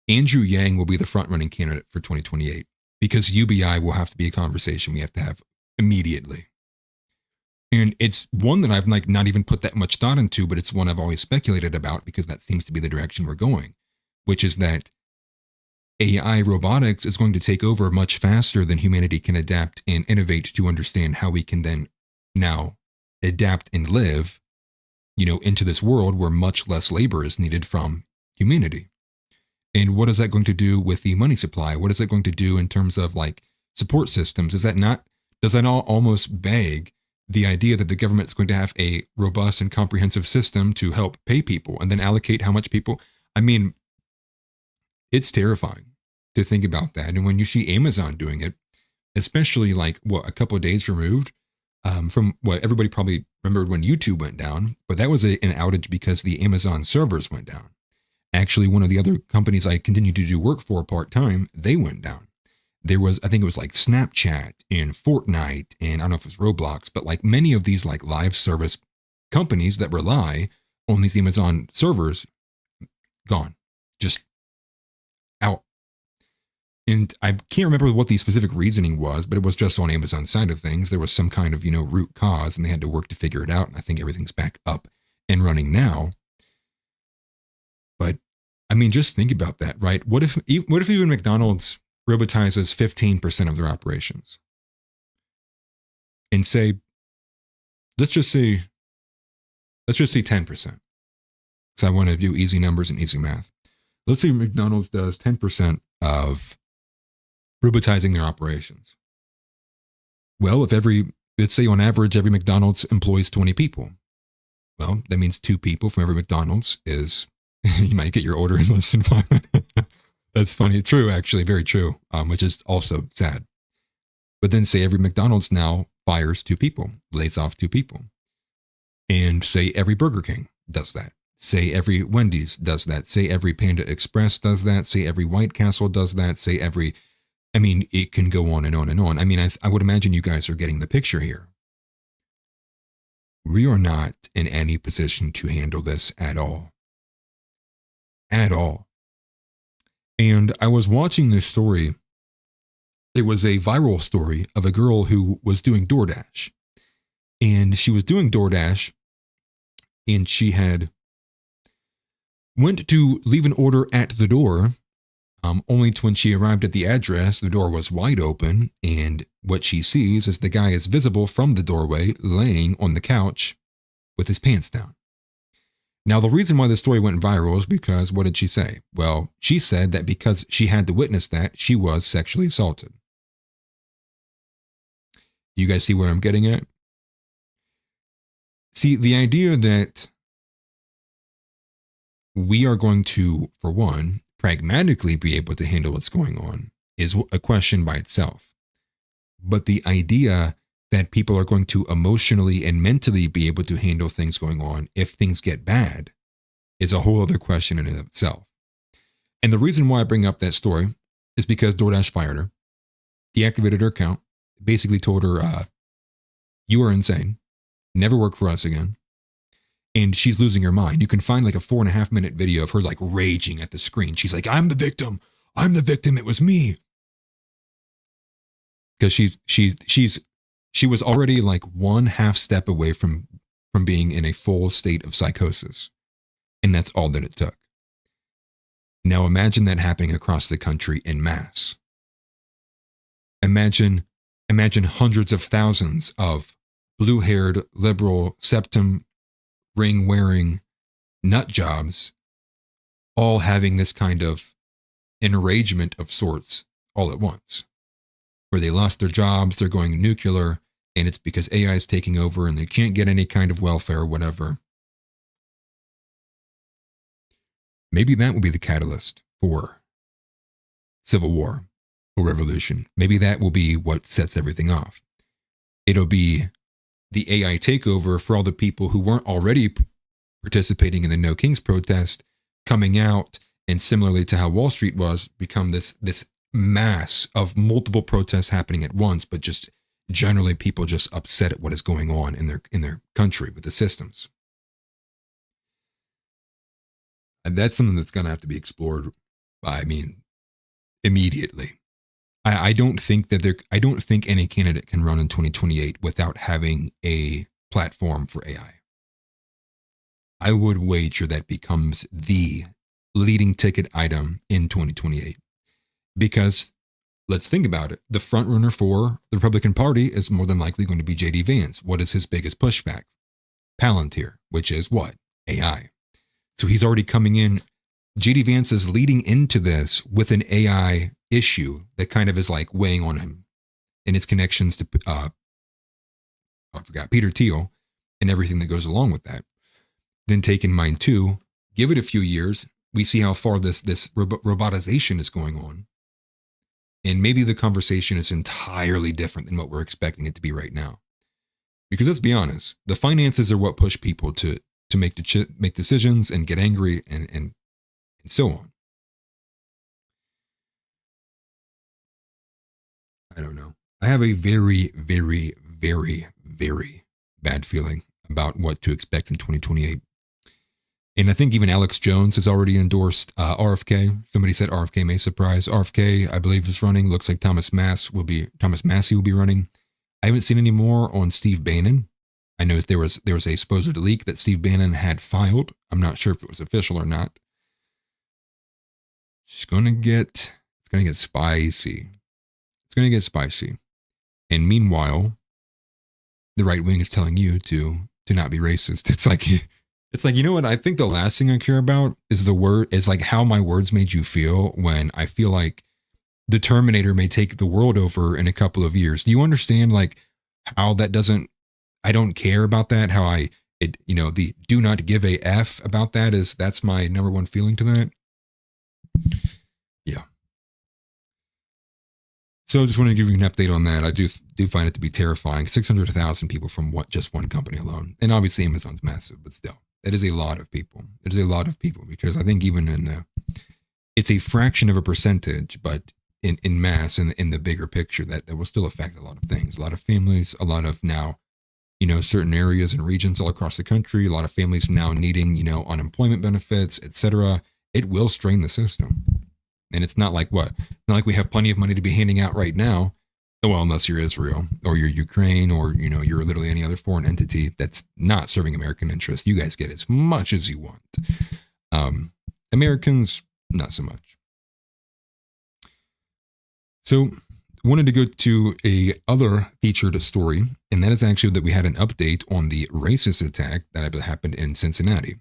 Andrew Yang will be the front-running candidate for 2028 because UBI will have to be a conversation we have to have immediately. And it's one that I've not even put that much thought into, but it's one I've always speculated about because that seems to be the direction we're going, which is that AI robotics is going to take over much faster than humanity can adapt and innovate to understand how we can then now adapt and live, into this world where much less labor is needed from humanity. And what is that going to do with the money supply? What is that going to do in terms of like support systems? Does that not almost beg the idea that the government is going to have a robust and comprehensive system to help pay people and then allocate how much people? I mean, it's terrifying to think about that. And when you see Amazon doing it, especially like a couple of days removed from what everybody probably remembered when YouTube went down, but that was an outage because the Amazon servers went down. Actually, one of the other companies I continued to do work for part-time, they went down. There was, I think it was like Snapchat and Fortnite, and I don't know if it was Roblox, but like many of these like live service companies that rely on these Amazon servers, gone, just out. And I can't remember what the specific reasoning was, but it was just on Amazon's side of things. There was some kind of, root cause, and they had to work to figure it out. And I think everything's back up and running now. But I mean, just think about that, right? What if even McDonald's robotizes 15% of their operations? And let's just say 10%. Because I want to do easy numbers and easy math. Let's say McDonald's does 10% of robotizing their operations. Well, let's say on average, every McDonald's employs 20 people. Well, that means 2 people from every McDonald's is, you might get your order in less than 5 minutes. That's funny. True, actually, very true, which is also sad. But then say every McDonald's now fires 2 people, lays off 2 people. And say every Burger King does that. Say every Wendy's does that. Say every Panda Express does that. Say every White Castle does that. Say every, I mean, it can go on and on and on. I mean, I would imagine you guys are getting the picture here. We are not in any position to handle this at all. At all. And I was watching this story. There was a viral story of a girl who was doing DoorDash. And she was doing DoorDash, and she had went to leave an order at the door, only to when she arrived at the address, the door was wide open, and what she sees is the guy is visible from the doorway, laying on the couch with his pants down. Now, the reason why the story went viral is because, what did she say? Well, she said that because she had to witness that, she was sexually assaulted. You guys see where I'm getting at? See, the idea that we are going to, for one, pragmatically be able to handle what's going on is a question by itself. But the idea that people are going to emotionally and mentally be able to handle things going on if things get bad is a whole other question in and of itself. And the reason why I bring up that story is because DoorDash fired her, deactivated her account, basically told her, you are insane, never work for us again. And she's losing her mind. You can find like a 4.5-minute video of her like raging at the screen. She's like, I'm the victim. It was me. Because she was already like one half step away from being in a full state of psychosis. And that's all that it took. Now imagine that happening across the country en masse. Imagine hundreds of thousands of blue-haired, liberal, septum ring-wearing nut jobs all having this kind of enragement of sorts all at once, where they lost their jobs, they're going nuclear, and it's because AI is taking over and they can't get any kind of welfare or whatever. Maybe that will be the catalyst for civil war or revolution. Maybe that will be what sets everything off. It'll be the AI takeover for all the people who weren't already participating in the No Kings protest coming out, and similarly to how Wall Street was, become this mass of multiple protests happening at once, but just generally people just upset at what is going on in their country with the systems. And that's something that's going to have to be explored, immediately. I don't think any candidate can run in 2028 without having a platform for AI. I would wager that becomes the leading ticket item in 2028. Because let's think about it. The front runner for the Republican Party is more than likely going to be J.D. Vance. What is his biggest pushback? Palantir, which is what? AI. So he's already coming in. J.D. Vance is leading into this with an AI issue that kind of is like weighing on him and his connections to, Peter Thiel and everything that goes along with that. Then take in mind too, give it a few years, we see how far this robotization is going on. And maybe the conversation is entirely different than what we're expecting it to be right now. Because let's be honest, the finances are what push people to make decisions and get angry and so on. I don't know. I have a very, very, very, very bad feeling about what to expect in 2028. And I think even Alex Jones has already endorsed RFK. Somebody said RFK may surprise. RFK, I believe, is running. Looks like Thomas Massey will be running. I haven't seen any more on Steve Bannon. I know there was a supposed leak that Steve Bannon had filed. I'm not sure if it was official or not. It's gonna get spicy. It's gonna get spicy. And meanwhile, the right wing is telling you to not be racist. It's like, you know what? I think the last thing I care about is like how my words made you feel when I feel like the Terminator may take the world over in a couple of years. Do you understand like how that doesn't, I don't care about that. How the do not give a F about that that's my number one feeling to that. Yeah. So I just want to give you an update on that. I do find it to be terrifying. 600,000 people from just one company alone. And obviously Amazon's massive, but still, that is a lot of people. It is a lot of people because I think even it's a fraction of a percentage, but in mass, in the bigger picture, that will still affect a lot of things. A lot of families, a lot of now, certain areas and regions all across the country, a lot of families now needing, unemployment benefits, etc. It will strain the system. And it's not like what? Not like we have plenty of money to be handing out right now. Well, unless you're Israel or you're Ukraine or, you're literally any other foreign entity that's not serving American interests. You guys get as much as you want. Americans, not so much. So wanted to go to a other featured story, and that is actually that we had an update on the racist attack that happened in Cincinnati.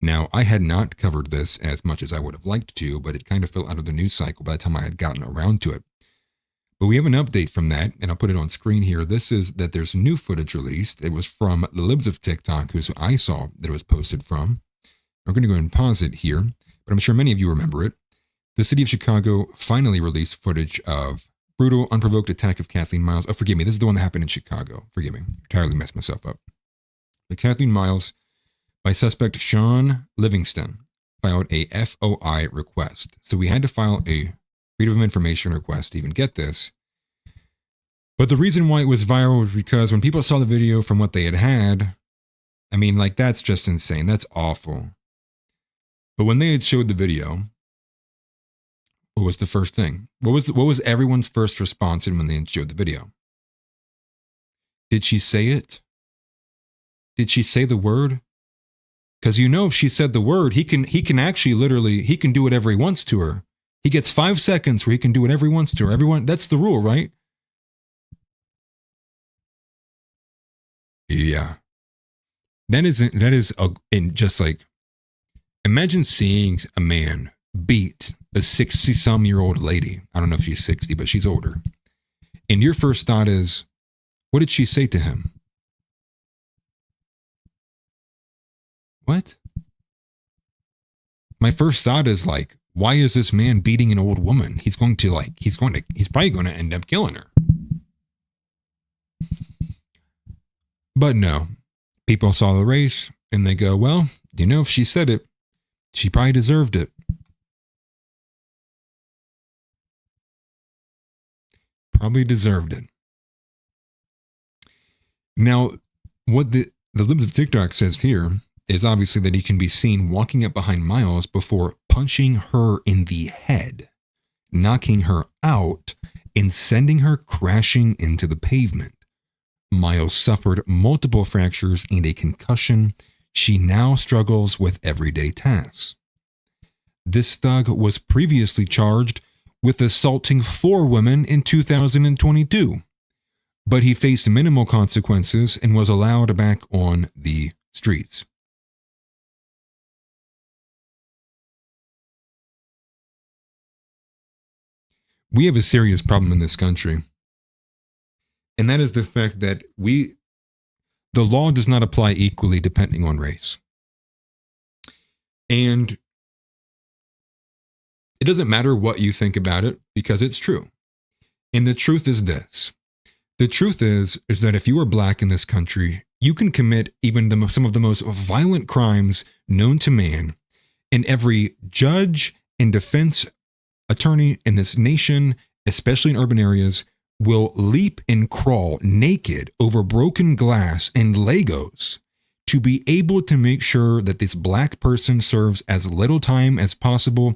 Now, I had not covered this as much as I would have liked to, but it kind of fell out of the news cycle by the time I had gotten around to it. But we have an update from that, and I'll put it on screen here. This is that there's new footage released. It was from the libs of TikTok, who I saw that it was posted from. I'm going to go ahead and pause it here, but I'm sure many of you remember it. The city of Chicago finally released footage of brutal, unprovoked attack of Kathleen Miles. Oh, forgive me. This is the one that happened in Chicago. Forgive me. I entirely messed myself up. But Kathleen Miles, by suspect Sean Livingston, filed a FOI request. So we had to file a Freedom of Information request to even get this. But the reason why it was viral was because when people saw the video from what they had, I mean, like, that's just insane. That's awful. But when they had showed the video, what was the first thing? What was everyone's first response when they had showed the video? Did she say it? Did she say the word? Because if she said the word, he can actually literally, he can do whatever he wants to her. He gets 5 seconds where he can do whatever he wants to her. Everyone, that's the rule, right? Yeah. That is just like, imagine seeing a man beat a 60-some-year-old lady. I don't know if she's 60, but she's older. And your first thought is, what did she say to him? What? My first thought is like, why is this man beating an old woman? He's probably going to end up killing her. But no, people saw the race and they go, well, if she said it, she probably deserved it. Probably deserved it. Now, what the libs of TikTok says here is obviously that he can be seen walking up behind Miles before punching her in the head, knocking her out, and sending her crashing into the pavement. Miles suffered multiple fractures and a concussion. She now struggles with everyday tasks. This thug was previously charged with assaulting 4 women in 2022, but he faced minimal consequences and was allowed back on the streets. We have a serious problem in this country, and that is the fact that the law does not apply equally depending on race. And it doesn't matter what you think about it because it's true. And the truth is this. The truth is that if you are black in this country, you can commit even some of the most violent crimes known to man, and every judge and defense attorney in this nation, especially in urban areas, will leap and crawl naked over broken glass and Legos to be able to make sure that this black person serves as little time as possible,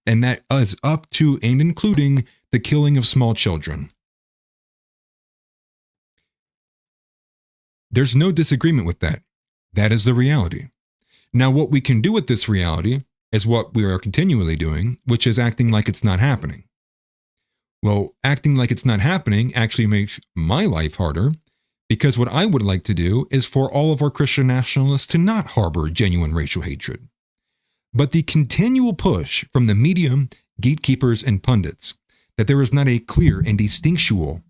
and that is up to and including the killing of small children. There's no disagreement with that. That is the reality. Now, what we can do with this reality is what we are continually doing, which is acting like it's not happening. Well, acting like it's not happening actually makes my life harder, because what I would like to do is for all of our Christian nationalists to not harbor genuine racial hatred. But the continual push from the media, gatekeepers, and pundits that there is not a clear and distinctual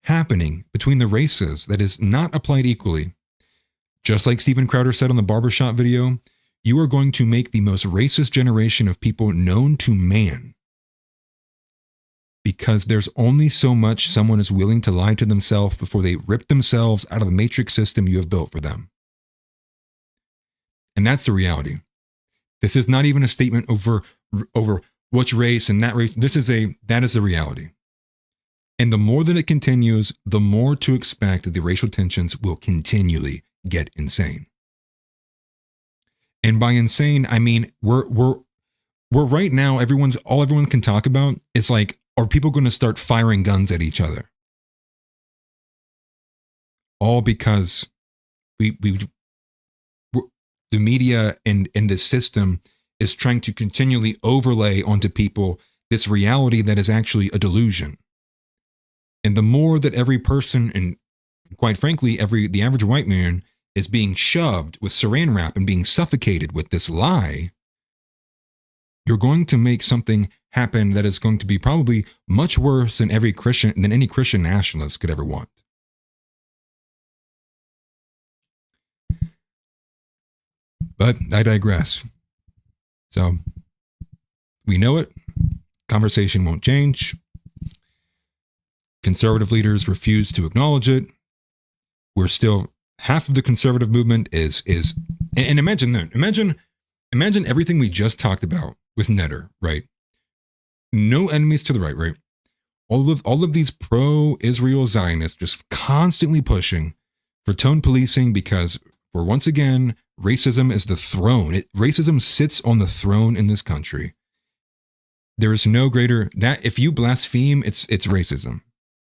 happening between the races that is not applied equally. Just like Steven Crowder said on the barbershop video, you are going to make the most racist generation of people known to man. because there's only so much someone is willing to lie to themselves before they rip themselves out of the matrix system you have built for them. And that's the reality. This is not even a statement over which race and that race. That is the reality. And the more that it continues, the more to expect that the racial tensions will continually get insane. And by insane, I mean we're right now, all everyone can talk about is like, are people going to start firing guns at each other? All because the media and this system is trying to continually overlay onto people this reality that is actually a delusion. And the more that every person, and quite frankly, the average white man is being shoved with saran wrap and being suffocated with this lie, you're going to make something happen that is going to be probably much worse than any Christian nationalist could ever want. But I digress. So we know it. Conversation won't change. Conservative leaders refuse to acknowledge it. We're still, half of the conservative movement is and imagine that. Imagine everything we just talked about with Netter, right? No enemies to the right? All of these pro-Israel Zionists just constantly pushing for tone policing because, for once again, racism is the throne. Racism sits on the throne in this country. There is no greater that if you blaspheme, it's racism.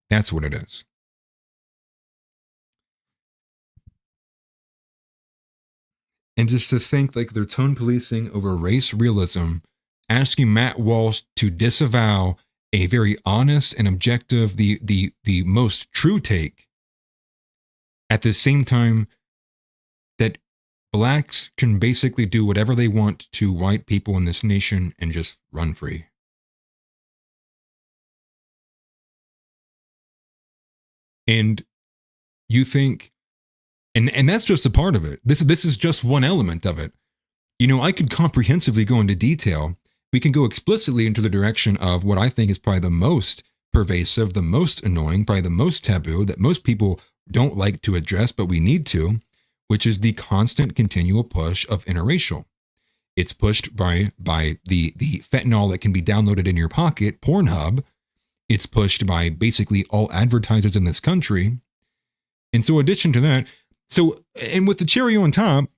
That's what it is. And just to think like they're tone policing over race realism, asking Matt Walsh to disavow a very honest and objective, the most true take, at the same time that blacks can basically do whatever they want to white people in this nation and just run free. And you think, and that's just a part of it. This is just one element of it. You know, I could comprehensively go into detail. We can go explicitly into the direction of what I think is probably the most pervasive, the most annoying, probably the most taboo that most people don't like to address, but we need to, which is the constant continual push of interracial. It's pushed by the fentanyl that can be downloaded in your pocket, Pornhub. It's pushed by basically all advertisers in this country. And so in addition to that, and with the cherry on top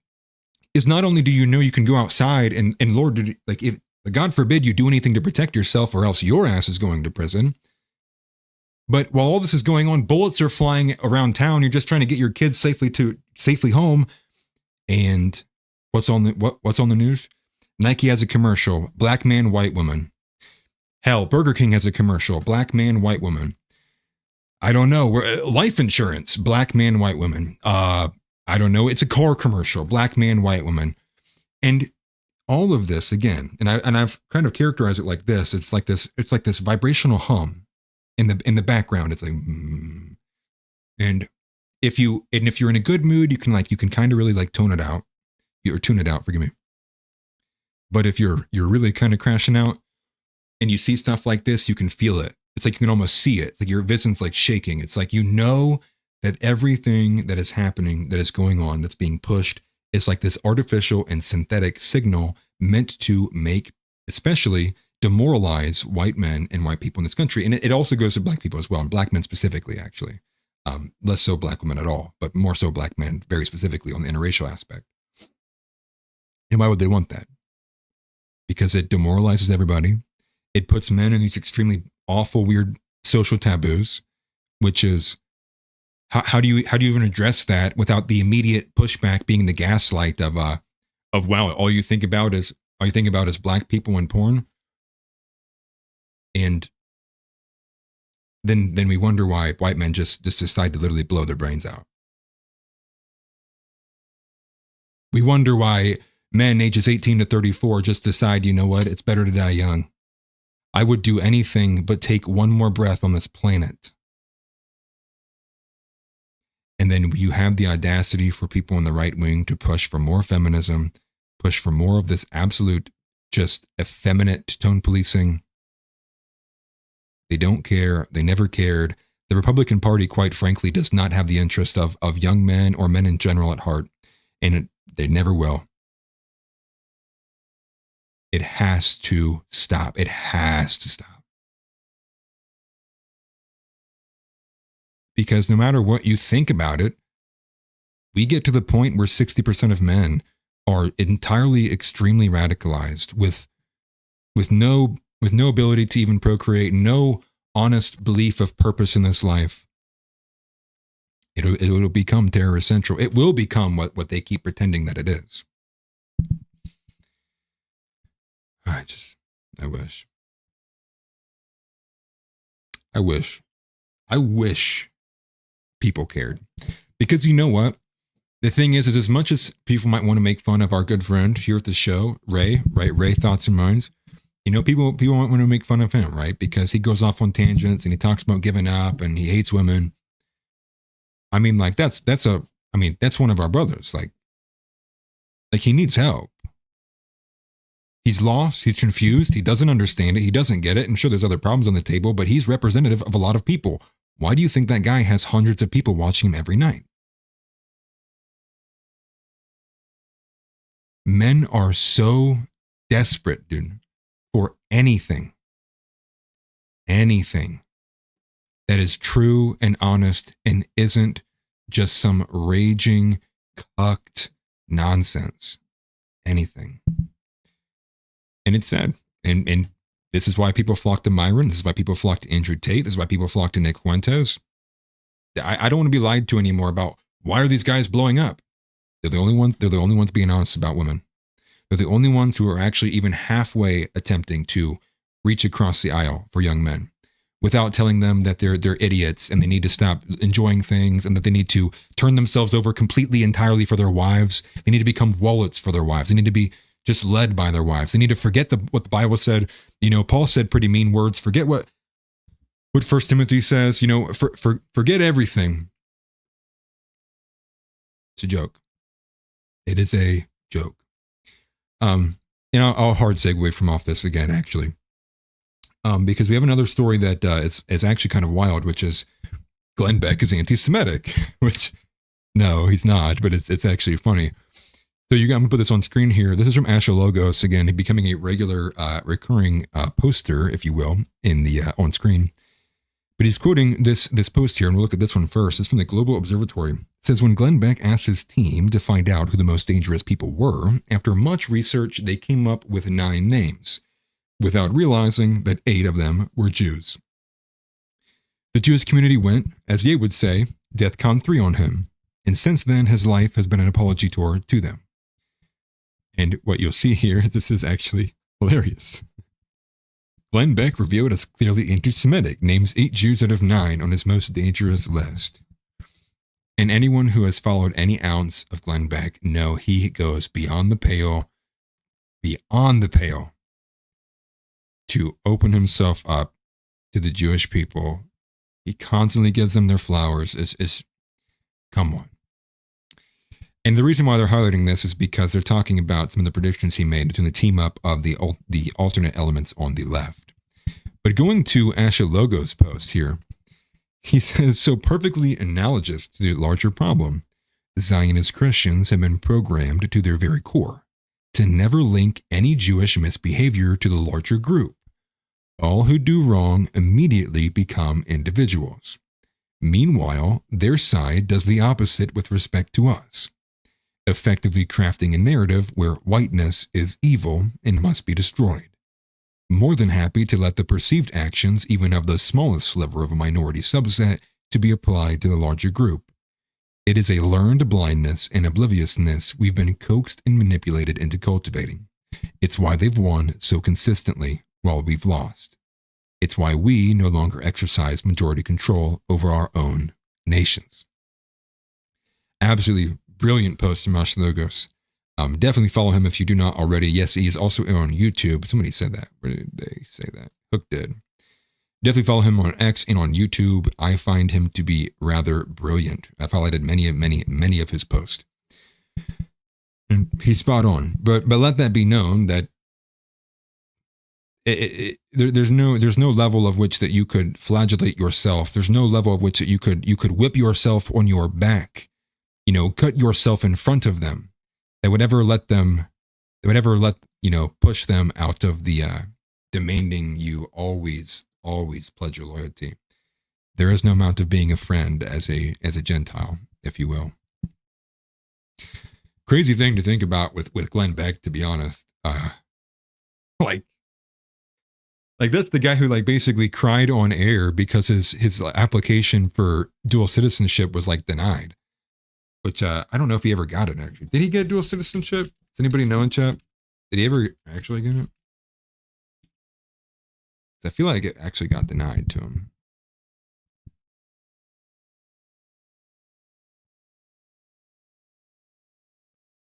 is not only do you know you can go outside and Lord, like if God forbid you do anything to protect yourself or else your ass is going to prison. But while all this is going on, bullets are flying around town. You're just trying to get your kids safely home. And what's on the news? Nike has a commercial, black man, white woman. Hell, Burger King has a commercial, black man, white woman. I don't know. Life insurance, black man, white woman. I don't know. It's a car commercial, black man, white woman. And all of this again, and I've kind of characterized it like this. It's like this vibrational hum in the background. It's like, and if you're in a good mood, you can kind of really like tone it out, or tune it out. Forgive me. But if you're really kind of crashing out, and you see stuff like this, you can feel it. It's like you can almost see it. It's like your vision's like shaking. It's like you know that everything that is happening, that is going on, that's being pushed, is like this artificial and synthetic signal meant to make, especially demoralize white men and white people in this country. And it also goes to black people as well, and black men specifically, actually. Less so black women at all, but more so black men, very specifically on the interracial aspect. And why would they want that? Because it demoralizes everybody. It puts men in these extremely awful, weird social taboos, which is how do you even address that without the immediate pushback being the gaslight of wow, all you think about is black people and porn, and then we wonder why white men just decide to literally blow their brains out. We wonder why men ages 18 to 34 just decide, you know what, it's better to die young. I would do anything but take one more breath on this planet. And then you have the audacity for people in the right wing to push for more feminism, push for more of this absolute, just effeminate tone policing. They don't care. They never cared. The Republican Party, quite frankly, does not have the interest of young men or men in general at heart, and they never will. It has to stop. It has to stop. Because no matter what you think about it, we get to the point where 60% of men are entirely extremely radicalized with no ability to even procreate, no honest belief of purpose in this life. It'll become terrorist central. It will become what they keep pretending that it is. I wish people cared. Because you know what? The thing is as much as people might want to make fun of our good friend here at the show, Ray, right? Ray Thoughts and Minds. You know, people want to make fun of him, right? Because he goes off on tangents and he talks about giving up and he hates women. I mean, like that's one of our brothers. Like he needs help. He's lost. He's confused. He doesn't understand it. He doesn't get it. And sure, there's other problems on the table, but he's representative of a lot of people. Why do you think that guy has hundreds of people watching him every night? Men are so desperate, dude, for anything that is true and honest and isn't just some raging, cucked nonsense. Anything. And it's sad. And this is why people flock to Myron. This is why people flock to Andrew Tate. This is why people flock to Nick Fuentes. I don't want to be lied to anymore about why are these guys blowing up? They're the only ones being honest about women. They're the only ones who are actually even halfway attempting to reach across the aisle for young men without telling them that they're idiots and they need to stop enjoying things and that they need to turn themselves over completely, entirely for their wives. They need to become wallets for their wives. They need to be just led by their wives. They need to forget what the Bible said. You know, Paul said pretty mean words. Forget what 1 Timothy says, you know, forget everything. It's a joke. It is a joke. I'll hard segue from off this again, actually. Because we have another story that is actually kind of wild, which is Glenn Beck is anti-Semitic, which no, he's not, but it's actually funny. So I'm going to put this on screen here. This is from Asher Logos, again, becoming a regular, recurring poster, if you will, in the on screen. But he's quoting this post here, and we'll look at this one first. It's from the Global Observatory. It says, when Glenn Beck asked his team to find out who the most dangerous people were, after much research, they came up with 9 names, without realizing that 8 of them were Jews. The Jewish community went, as Ye would say, DEFCON 3 on him, and since then his life has been an apology tour to them. And what you'll see here, this is actually hilarious. Glenn Beck, revealed as clearly anti-Semitic, names 8 Jews out of 9 on his most dangerous list. And anyone who has followed any ounce of Glenn Beck know he goes beyond the pale to open himself up to the Jewish people. He constantly gives them their flowers. Come on. And the reason why they're highlighting this is because they're talking about some of the predictions he made between the team up of the alternate elements on the left. But going to Asher Logos' post here, he says, so perfectly analogous to the larger problem, Zionist Christians have been programmed to their very core to never link any Jewish misbehavior to the larger group. All who do wrong immediately become individuals. Meanwhile, their side does the opposite with respect to us, effectively crafting a narrative where whiteness is evil and must be destroyed. More than happy to let the perceived actions, even of the smallest sliver of a minority subset, to be applied to the larger group. It is a learned blindness and obliviousness we've been coaxed and manipulated into cultivating. It's why they've won so consistently while we've lost. It's why we no longer exercise majority control over our own nations. Absolutely brilliant post from Asher Logos. Definitely follow him if you do not already. Yes, he is also on YouTube. Somebody said that. Where did they say that? Hook did. Definitely follow him on X and on YouTube. I find him to be rather brilliant. I've highlighted many of his posts. And he's spot on. But let that be known that there's no level of which that you could flagellate yourself. There's no level of which that you could whip yourself on your back, cut yourself in front of them. That would ever let push them out of the demanding you always pledge your loyalty. There is no amount of being a friend as a Gentile, if you will. Crazy thing to think about with Glenn Beck, to be honest. Like that's the guy who basically cried on air because his application for dual citizenship was denied. Which I don't know if he ever got it, actually. Did he get dual citizenship? Does anybody know in chat? Did he ever actually get it? I feel like it actually got denied to him.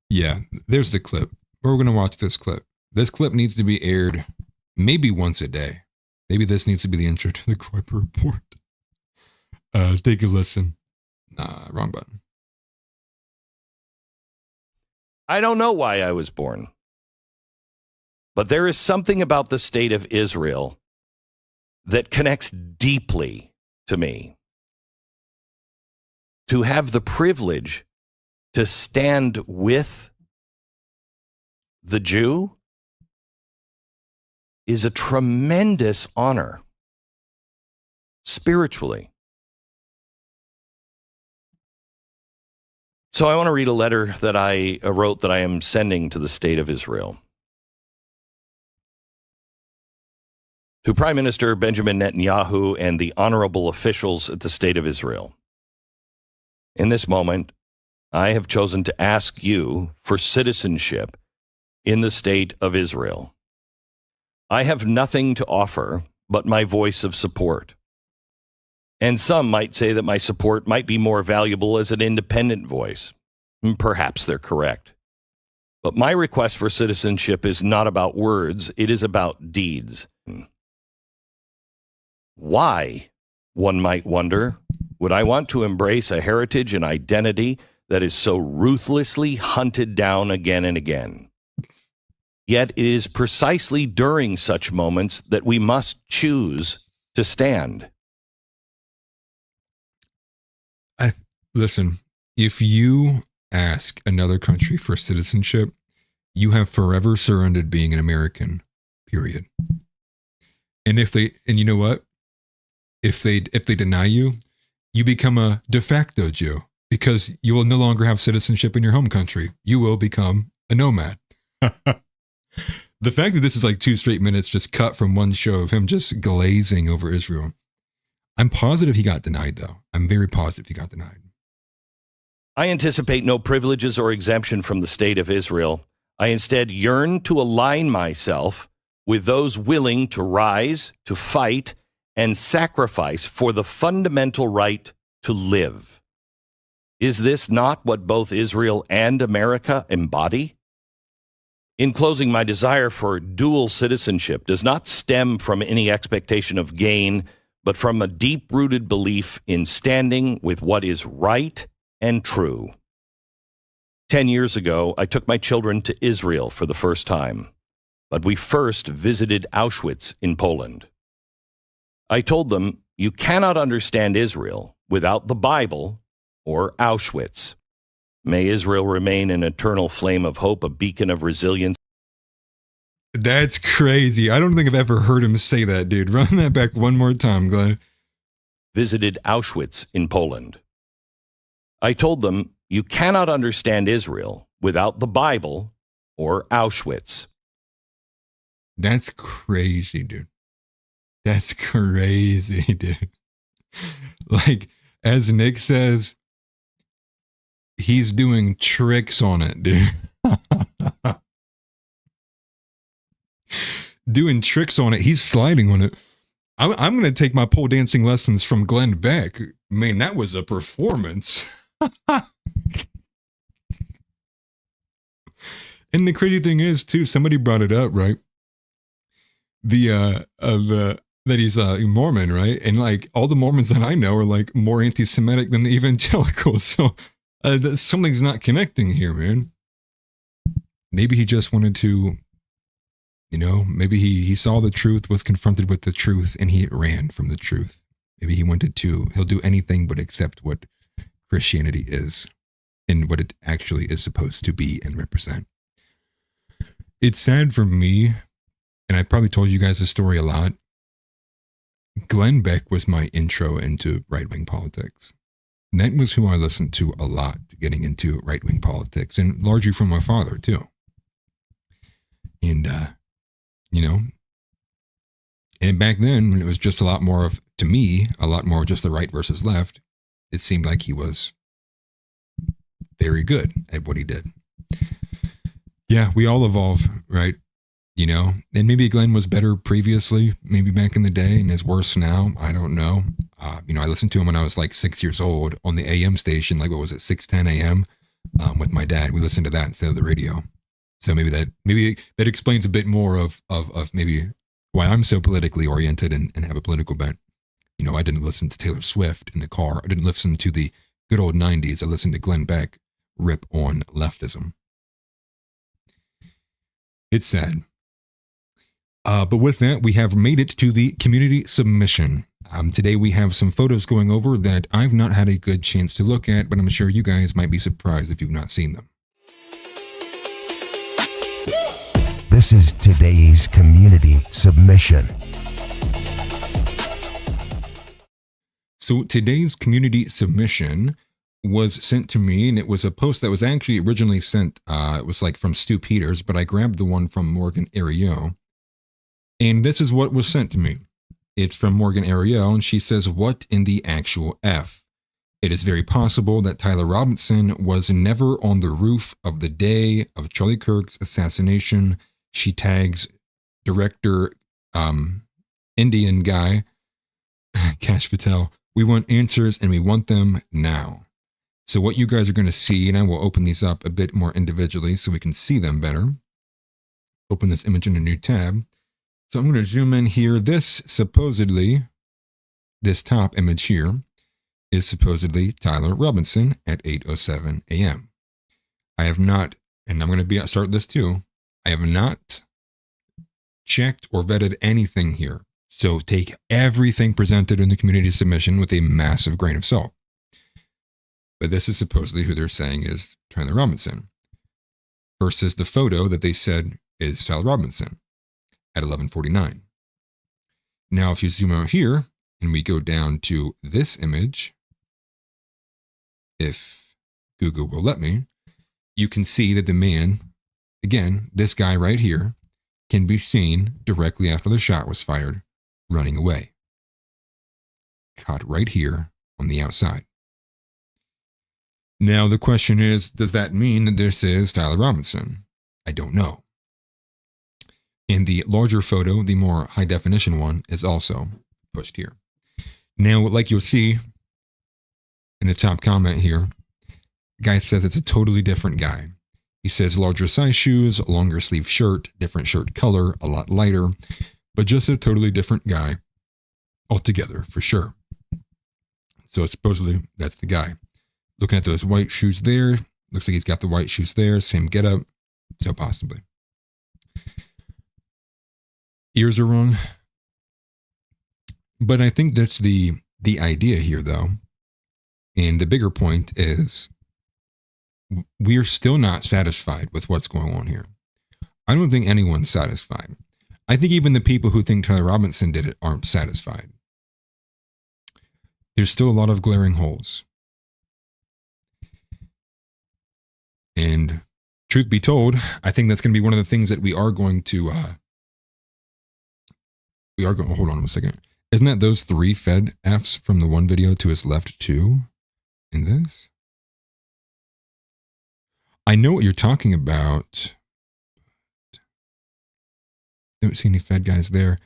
Yeah, there's the clip. We're going to watch this clip. This clip needs to be aired maybe once a day. Maybe this needs to be the intro to the Kuiper Report. Take a listen. Wrong button. I don't know why I was born, but there is something about the state of Israel that connects deeply to me. To have the privilege to stand with the Jew is a tremendous honor, spiritually. So I want to read a letter that I wrote that I am sending to the state of Israel. To Prime Minister Benjamin Netanyahu and the honorable officials at the state of Israel. In this moment, I have chosen to ask you for citizenship in the state of Israel. I have nothing to offer but my voice of support. And some might say that my support might be more valuable as an independent voice. Perhaps they're correct. But my request for citizenship is not about words, it is about deeds. Why, one might wonder, would I want to embrace a heritage and identity that is so ruthlessly hunted down again and again? Yet it is precisely during such moments that we must choose to stand. Listen, if you ask another country for citizenship, you have forever surrendered being an American, period. And you know what? If they deny you, you become a de facto Jew because you will no longer have citizenship in your home country. You will become a nomad. The fact that this is 2 straight minutes just cut from one show of him just glazing over Israel. I'm positive he got denied, though. I'm very positive he got denied. I anticipate no privileges or exemption from the state of Israel. I instead yearn to align myself with those willing to rise, to fight, and sacrifice for the fundamental right to live. Is this not what both Israel and America embody? In closing, my desire for dual citizenship does not stem from any expectation of gain, but from a deep-rooted belief in standing with what is right and true. 10 years ago, I took my children to Israel for the first time, but we first visited Auschwitz in Poland. I told them, you cannot understand Israel without the Bible or Auschwitz. May Israel remain an eternal flame of hope, a beacon of resilience. That's crazy. I don't think I've ever heard him say that, dude. Run that back one more time, Glenn. Visited Auschwitz in Poland. I told them, you cannot understand Israel without the Bible or Auschwitz. That's crazy, dude. That's crazy, dude. As Nick says, he's doing tricks on it, dude. Doing tricks on it. He's sliding on it. I'm going to take my pole dancing lessons from Glenn Beck. Man, that was a performance. And the crazy thing is, too, somebody brought it up, right? That he's Mormon, right? And all the Mormons that I know are more anti-Semitic than the evangelicals. So something's not connecting here, man. Maybe he just wanted to You know, maybe he saw the truth, was confronted with the truth, and he ran from the truth. Maybe he wanted to, he'll do anything but accept what Christianity is and what it actually is supposed to be and represent. It's sad for me, and I probably told you guys this story a lot. Glenn Beck was my intro into right-wing politics. And that was who I listened to a lot, getting into right-wing politics, and largely from my father, too. And, you know, and back then, when it was just a lot more of, to me, a lot more just the right versus left, it seemed like he was very good at what he did. Yeah, we all evolve, right? You know, and maybe Glenn was better previously, maybe back in the day, and is worse now. I don't know. You know, I listened to him when I was like 6 years old on the AM station, like what was it, 6:10 AM, with my dad. We listened to that instead of the radio. So maybe that explains a bit more of maybe why I'm so politically oriented and have a political bent. You know, I didn't listen to Taylor Swift in the car. I didn't listen to the good old 90s. I listened to Glenn Beck rip on leftism. It's sad. But with that, we have made it to the community submission. Today we have some photos going over that I've not had a good chance to look at, but I'm sure you guys might be surprised if you've not seen them. This is today's community submission. So today's community submission was sent to me, and it was a post that was actually originally sent, it was like from Stu Peters, but I grabbed the one from Morgan Ariel. And this is what was sent to me. It's from Morgan Ariel, and she says, "What in the actual F? It is very possible that Tyler Robinson was never on the roof of the day of Charlie Kirk's assassination." She tags director, Indian guy, Kash Patel. "We want answers, and we want them now." So what you guys are going to see, and I will open these up a bit more individually so we can see them better. Open this image in a new tab. So I'm going to zoom in here. This top image here is supposedly Tyler Robinson at 8:07 a.m. I have not, and I'm going to start this too, I have not checked or vetted anything here. So take everything presented in the community submission with a massive grain of salt. But this is supposedly who they're saying is Tyler Robinson versus the photo that they said is Tyler Robinson at 11:49. Now, if you zoom out here and we go down to this image, if Google will let me, you can see that the man, again, this guy right here, can be seen directly after the shot was fired, running away. Caught right here on the outside. Now, the question is, does that mean that this is Tyler Robinson? I don't know. And the larger photo, the more high definition one, is also pushed here. Now, like you'll see in the top comment here, the guy says it's a totally different guy. He says larger size shoes, longer sleeve shirt, different shirt color, a lot lighter, but just a totally different guy altogether, for sure. So supposedly that's the guy. Looking at those white shoes there, looks like he's got the white shoes there, same getup, so possibly. Ears are wrong. But I think that's the idea here, though. And the bigger point is we are still not satisfied with what's going on here. I don't think anyone's satisfied. I think even the people who think Tyler Robinson did it aren't satisfied. There's still a lot of glaring holes. And truth be told, I think that's going to be one of the things that we are going to, hold on a second. Isn't that those 3 Fed Fs from the one video to his left too? In this? I know what you're talking about. Don't see any Fed guys there.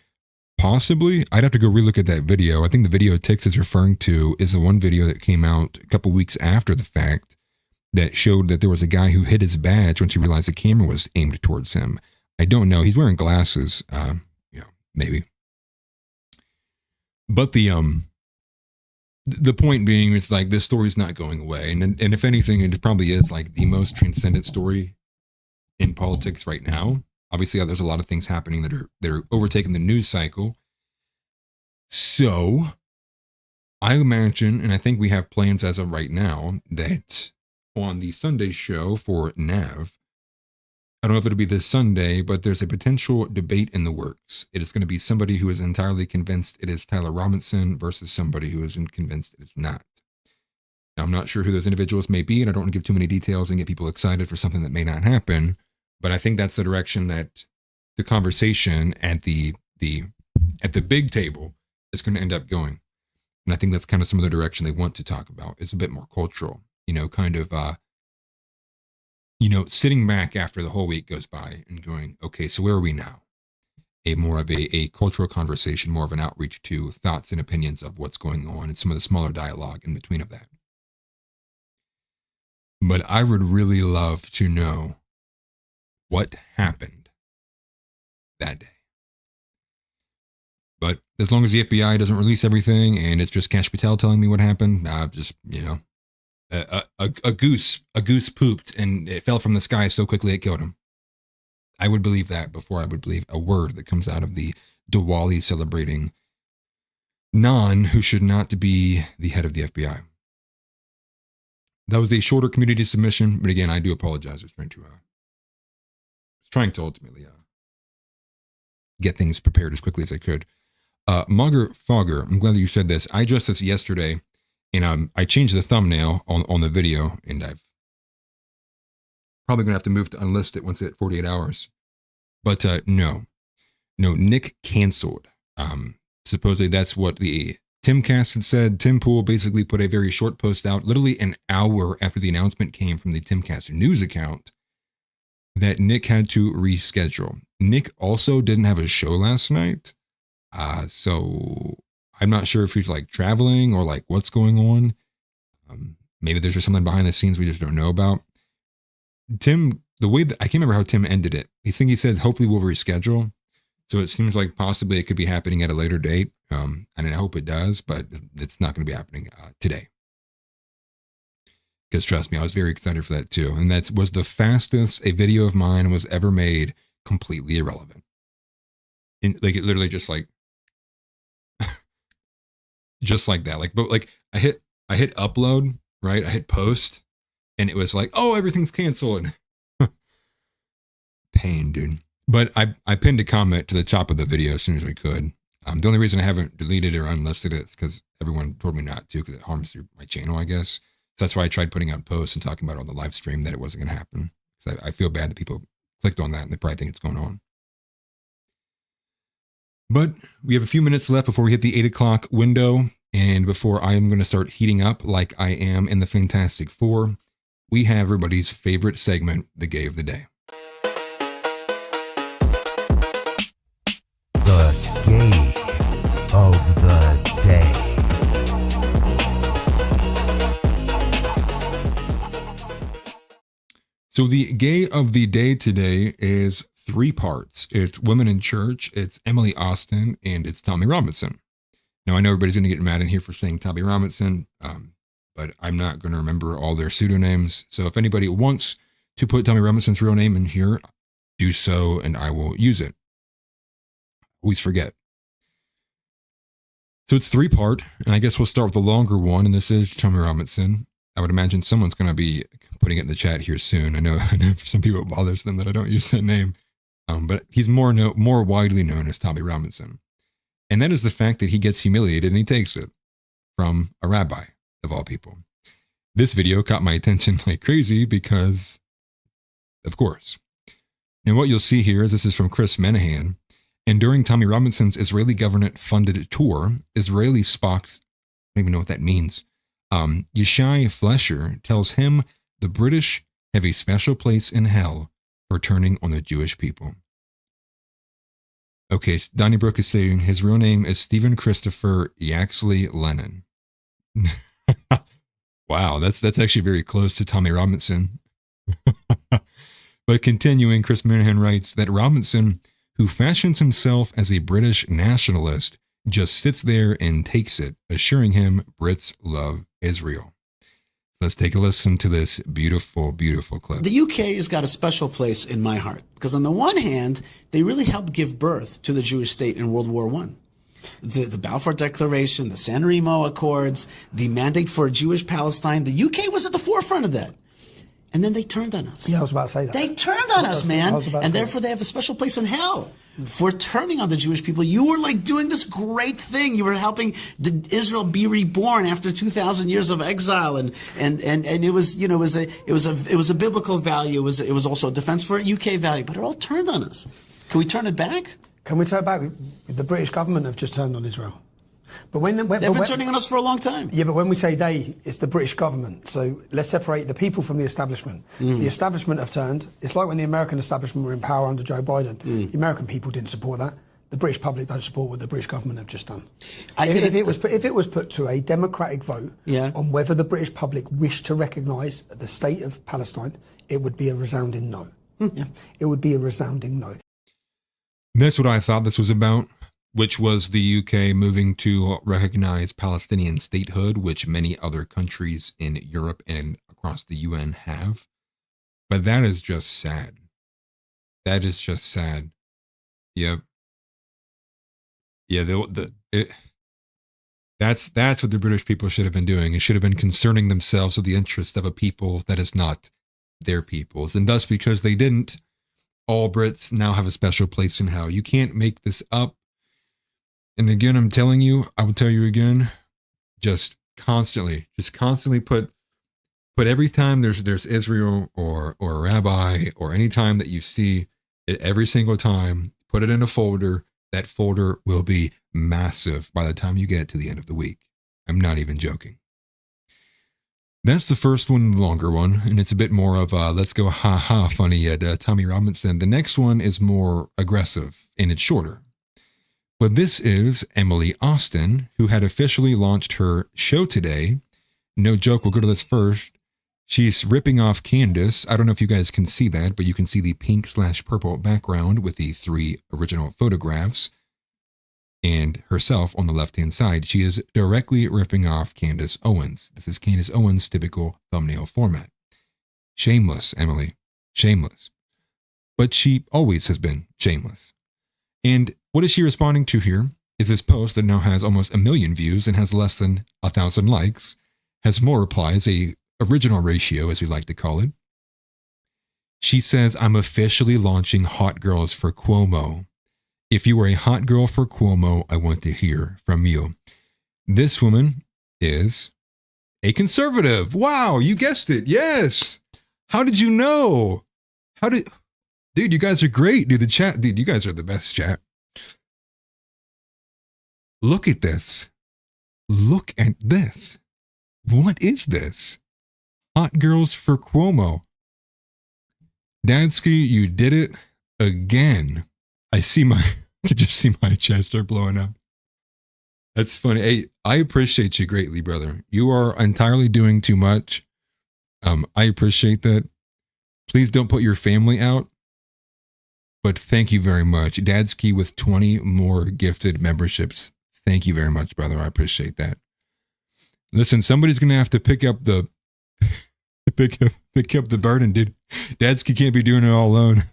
Possibly. I'd have to go relook at that video. I think the video Tix is referring to is the one video that came out a couple weeks after the fact that showed that there was a guy who hid his badge once he realized the camera was aimed towards him. I don't know. He's wearing glasses. Maybe. But the point being, it's like this story's not going away. And if anything, it probably is like the most transcendent story in politics right now. Obviously, there's a lot of things happening that are overtaking the news cycle. So I imagine, and I think we have plans as of right now, that on the Sunday show for Nav, I don't know if it'll be this Sunday, but there's a potential debate in the works. It is going to be somebody who is entirely convinced it is Tyler Robinson versus somebody who isn't convinced it is not. Now, I'm not sure who those individuals may be, and I don't want to give too many details and get people excited for something that may not happen. But I think that's the direction that the conversation at the big table is going to end up going. And I think that's kind of some of the direction they want to talk about. It's a bit more cultural, kind of, sitting back after the whole week goes by and going, okay, so where are we now? More of a cultural conversation, more of an outreach to thoughts and opinions of what's going on and some of the smaller dialogue in between of that. But I would really love to know what happened that day. But as long as the FBI doesn't release everything and it's just Kash Patel telling me what happened, a goose pooped and it fell from the sky so quickly it killed him. I would believe that before I would believe a word that comes out of the Diwali celebrating non who should not be the head of the FBI. That was a shorter community submission, but again, I do apologize. I was trying to ultimately get things prepared as quickly as I could. Mugger Fogger, I'm glad that you said this. I addressed this yesterday, and I changed the thumbnail on the video, and I've probably going to have to move to unlist it once it 48 hours. But no, Nick canceled. Supposedly that's what the Timcast had said. Tim Pool basically put a very short post out, literally an hour after the announcement came from the Timcast news account, that Nick had to reschedule. Nick also didn't have a show last night. So I'm not sure if he's like traveling or like what's going on. Maybe there's just something behind the scenes we just don't know about. Tim, the way that I can't remember how Tim ended it. He said, hopefully we'll reschedule. So it seems like possibly it could be happening at a later date. And I hope it does, but it's not going to be happening today. Because trust me, I was very excited for that too. And that was the fastest a video of mine was ever made completely irrelevant. It literally just like that. But I hit upload, right? I hit post and it was like, oh, everything's canceled. Pain, dude. But I pinned a comment to the top of the video as soon as I could. The only reason I haven't deleted or unlisted it is because everyone told me not to, because it harms my channel, I guess. So that's why I tried putting out posts and talking about on the live stream that it wasn't going to happen. So I feel bad that people clicked on that and they probably think it's going on. But we have a few minutes left before we hit the 8 o'clock window. And before I am going to start heating up like I am in the Fantastic Four, we have everybody's favorite segment, the Gay of the Day. The Gay of the Day. So the Gay of the Day today is 3 parts. It's women in church, it's Emily Austin, and it's Tommy Robinson. Now, I know everybody's going to get mad in here for saying Tommy Robinson, but I'm not going to remember all their pseudonyms. So if anybody wants to put Tommy Robinson's real name in here, do so, and I will use it. Always forget. So it's 3-part, and I guess we'll start with the longer one, and this is Tommy Robinson. I would imagine someone's going to be putting it in the chat here soon. I know for some people it bothers them that I don't use that name, but he's more widely known as Tommy Robinson. And that is the fact that he gets humiliated and he takes it from a rabbi, of all people. This video caught my attention like crazy because, of course. Now what you'll see here is this is from Chris Menahan. And during Tommy Robinson's Israeli government-funded tour, Israeli Spock's, I don't even know what that means, Yishai Flesher tells him the British have a special place in hell for turning on the Jewish people. Okay, Donnybrook is saying his real name is Stephen Christopher Yaxley Lennon. Wow, that's actually very close to Tommy Robinson. But continuing, Chris Menahan writes that Robinson, who fashions himself as a British nationalist, just sits there and takes it, assuring him Brits love Israel. Let's take a listen to this beautiful, beautiful clip. The UK has got a special place in my heart because on the one hand, they really helped give birth to the Jewish state in World War I. The Balfour Declaration, the San Remo Accords, the mandate for Jewish Palestine, the UK was at the forefront of that. And then they turned on us. Yeah, I was about to say that. They turned on us, man. And therefore they have a special place in hell for turning on the Jewish people. You were like doing this great thing. You were helping Israel be reborn after 2,000 years of exile, and it was, you know, it was a biblical value. It was also a defense for UK value, but it all turned on us. Can we turn it back? Can we turn it back? The British government have just turned on Israel. But when they've been turning on us for a long time. Yeah, but when we say they, it's the British government. So let's separate the people from the establishment. The establishment have turned. It's like when the American establishment were in power under Joe Biden. The American people didn't support that. The British public don't support what the British government have just done. If it was put to a democratic vote on whether the British public wished to recognise the state of Palestine, it would be a resounding no. It would be a resounding no. That's what I thought this was about, which was the UK moving to recognize Palestinian statehood, which many other countries in Europe and across the UN have. But that is just sad. That is just sad. Yep. Yeah, that's what the British people should have been doing. It should have been concerning themselves with the interest of a people that is not their people's. And thus, because they didn't, all Brits now have a special place in hell. You can't make this up. And again, I'm telling you, I will tell you again, just constantly put every time there's Israel or a rabbi or any time that you see it, every single time, put it in a folder. That folder will be massive by the time you get to the end of the week. I'm not even joking. That's the first one, the longer one, and it's a bit more of a let's go ha-ha funny at Tommy Robinson. The next one is more aggressive, and it's shorter. But this is Emily Austin, who had officially launched her show today. No joke, we'll go to this first. She's ripping off Candace. I don't know if you guys can see that, but you can see the pink/purple background with the 3 original photographs. And herself on the left-hand side, she is directly ripping off Candace Owens. This is Candace Owens' typical thumbnail format. Shameless, Emily. Shameless. But she always has been shameless. And what is she responding to here is this post that now has almost 1 million views and has less than 1,000 likes, has more replies, a original ratio, as we like to call it. She says, I'm officially launching Hot Girls for Cuomo. If you are a hot girl for Cuomo, I want to hear from you. This woman is a conservative. Wow, you guessed it. Yes. How did you know? Dude, you guys are great. Dude, you guys are the best chat. Look at this. Look at this. What is this? Hot Girls for Cuomo. Dadsky, you did it again. I could just see my chest start blowing up. That's funny. Hey, I appreciate you greatly, brother. You are entirely doing too much. I appreciate that. Please don't put your family out. But thank you very much. Dadsky with 20 more gifted memberships. Thank you very much, brother. I appreciate that. Listen, somebody's gonna have to pick up the burden, dude. Dadsky can't be doing it all alone.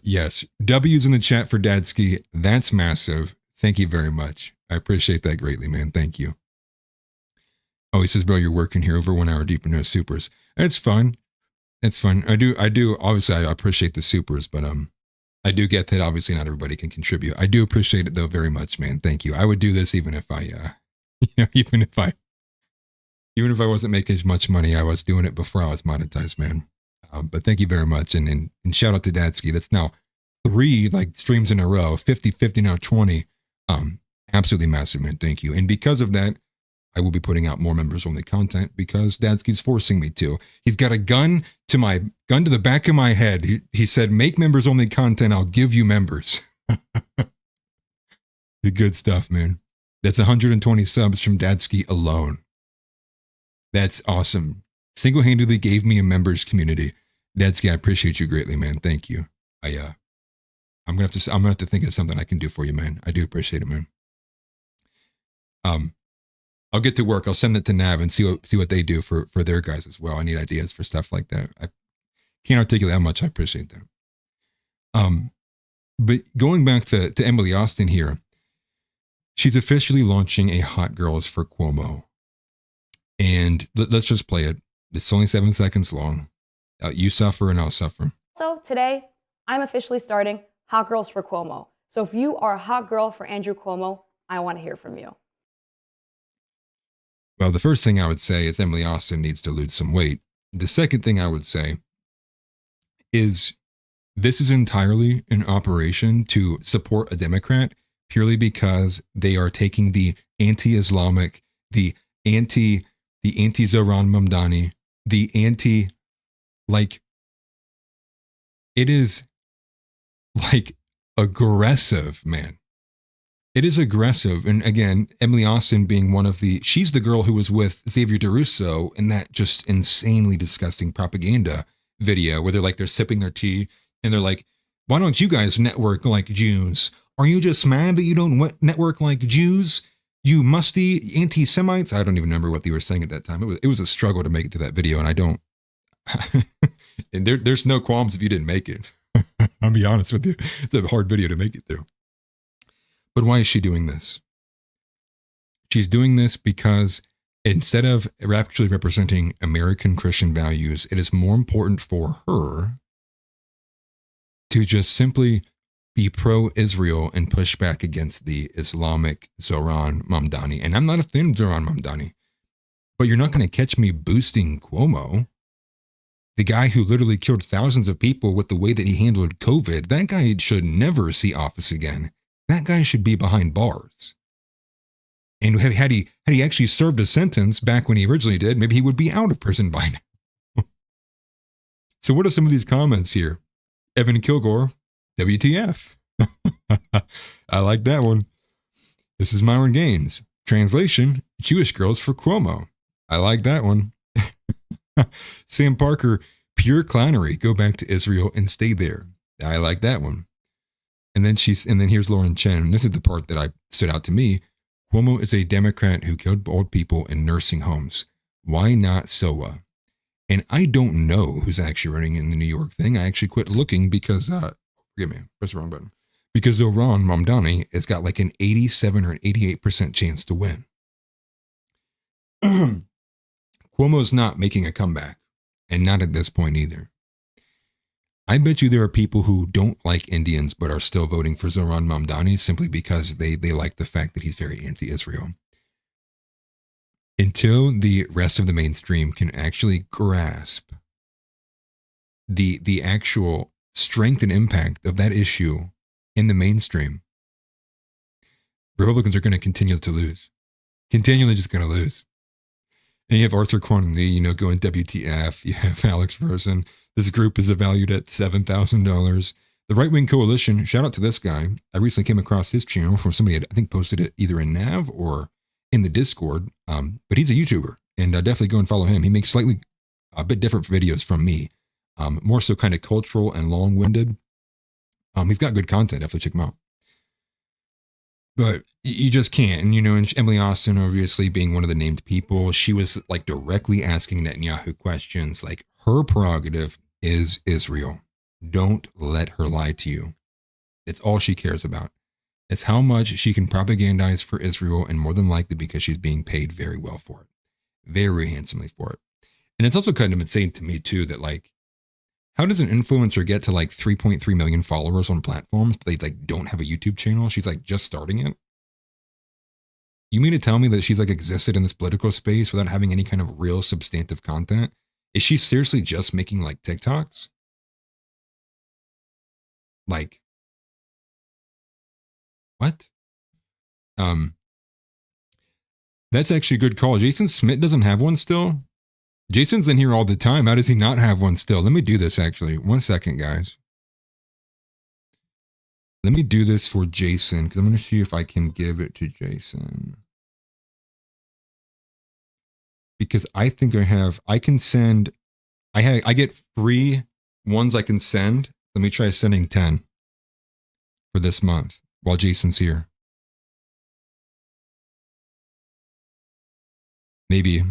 Yes. W's in the chat for Dadsky. That's massive. Thank you very much. I appreciate that greatly, man. Thank you. Oh, he says, bro, you're working here over 1 hour deep in no supers. It's fun. It's fun. I do. Obviously, I appreciate the supers, but I do get that obviously not everybody can contribute. I do appreciate it though very much, man. Thank you. I would do this even if I, even if I wasn't making as much money. I was doing it before I was monetized, man. But thank you very much. And shout out to Dadsky. That's now 3 streams in a row, 50, now 20. Absolutely massive, man. Thank you. And because of that, I will be putting out more members only content because Dadsky's forcing me to. He's got a gun to the back of my head. He said, make members only content. I'll give you members. The good stuff, man. That's 120 subs from Dadsky alone. That's awesome. Single-handedly gave me a members community. Dadsky, I appreciate you greatly, man. Thank you. I'm gonna have to think of something I can do for you, man. I do appreciate it, man. I'll get to work. I'll send it to Nav and see what they do for their guys as well. I need ideas for stuff like that. I can't articulate how much I appreciate that. But going back to Emily Austin here, she's officially launching a Hot Girls for Cuomo. And let's just play it. It's only 7 seconds long. You suffer and I'll suffer. So today, I'm officially starting Hot Girls for Cuomo. So if you are a hot girl for Andrew Cuomo, I want to hear from you. Well, the first thing I would say is Emily Austin needs to lose some weight. The second thing I would say is this is entirely an operation to support a Democrat purely because they are taking the anti-Islamic, the anti-Zohran Mamdani, it is like aggressive, man. It is aggressive. And again, Emily Austin being she's the girl who was with Xavier DeRusso in that just insanely disgusting propaganda video where they're sipping their tea and they're like, why don't you guys network like Jews? Are you just mad that you don't network like Jews? You musty anti-Semites? I don't even remember what they were saying at that time. It was a struggle to make it to that video, and I don't. And there's no qualms if you didn't make it. I'll be honest with you. It's a hard video to make it through. But why is she doing this? She's doing this because instead of actually representing American Christian values, it is more important for her to just simply be pro-Israel and push back against the Islamic Zohran Mamdani. And I'm not a fan of Zohran Mamdani, but you're not going to catch me boosting Cuomo, the guy who literally killed thousands of people with the way that he handled COVID. That guy should never see office again. That guy should be behind bars. And had he actually served a sentence back when he originally did, maybe he would be out of prison by now. So what are some of these comments here? Evan Kilgore, WTF. I like that one. This is Myron Gaines. Translation, Jewish girls for Cuomo. I like that one. Sam Parker, pure clownery. Go back to Israel and stay there. I like that one. And then here's Lauren Chen. This is the part that stood out to me. Cuomo is a Democrat who killed old people in nursing homes. Why not SOA? And I don't know who's actually running in the New York thing. I actually quit looking because, forgive me, press the wrong button. Because Zohran Mamdani has got like an 87 or an 88% chance to win. Cuomo's not making a comeback, and not at this point either. I bet you there are people who don't like Indians but are still voting for Zohran Mamdani simply because they like the fact that he's very anti-Israel. Until the rest of the mainstream can actually grasp the actual strength and impact of that issue in the mainstream, Republicans are going to continue to lose. Continually just going to lose. And you have Arthur Corn Lee, going WTF. You have Alex Rosen. This group is valued at $7,000. The Right Wing Coalition, shout out to this guy. I recently came across his channel from somebody I think posted it either in Nav or in the Discord. But he's a YouTuber, and definitely go and follow him. He makes slightly a bit different videos from me, more so kind of cultural and long-winded. He's got good content. Definitely check him out. But you just can't. And, and Emily Austin, obviously being one of the named people, she was like directly asking Netanyahu questions. Like, her prerogative is Israel. Don't let her lie to you. It's all she cares about. It's how much she can propagandize for Israel, and more than likely because she's being paid very well for it. Very handsomely for it. And it's also kind of insane to me too that how does an influencer get to 3.3 million followers on platforms, but they don't have a YouTube channel? She's just starting it. You mean to tell me that she's existed in this political space without having any kind of real substantive content? Is she seriously just making TikToks? What? That's actually a good call. Jason Smith doesn't have one still. Jason's in here all the time. How does he not have one still? Let me do this actually. 1 second, guys. Let me do this for Jason because I'm going to see if I can give it to Jason. Because I think I can send, I get free ones I can send. Let me try sending 10 for this month while Jason's here. Maybe.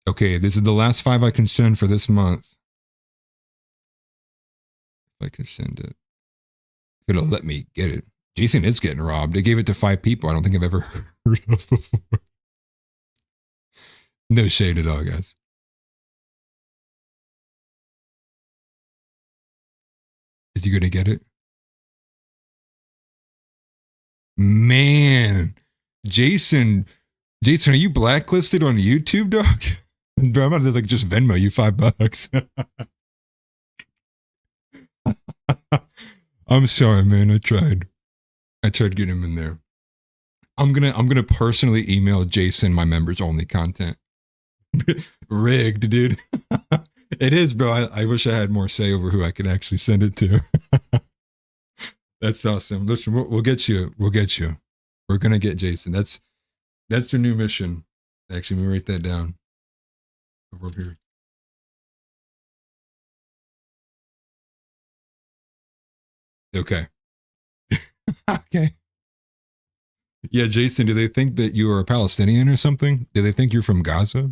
Okay, this is the last 5 I can send for this month. If I can send it. It'll let me get it. Jason is getting robbed. They gave it to 5 people I don't think I've ever heard of before. No shade at all, guys. Is he going to get it? Man, Jason, are you blacklisted on YouTube, dog? I'm about to just Venmo you $5. I'm sorry, man. I tried getting him in there. I'm gonna personally email Jason my members only content. Rigged, dude. It is, bro. I wish I had more say over who I could actually send it to. That's awesome. Listen, we'll get you. We'll get you. We're gonna get Jason. That's your new mission. Actually, let me write that down. Over here. Okay. Okay. Yeah, Jason, do they think that you are a Palestinian or something? Do they think you're from Gaza?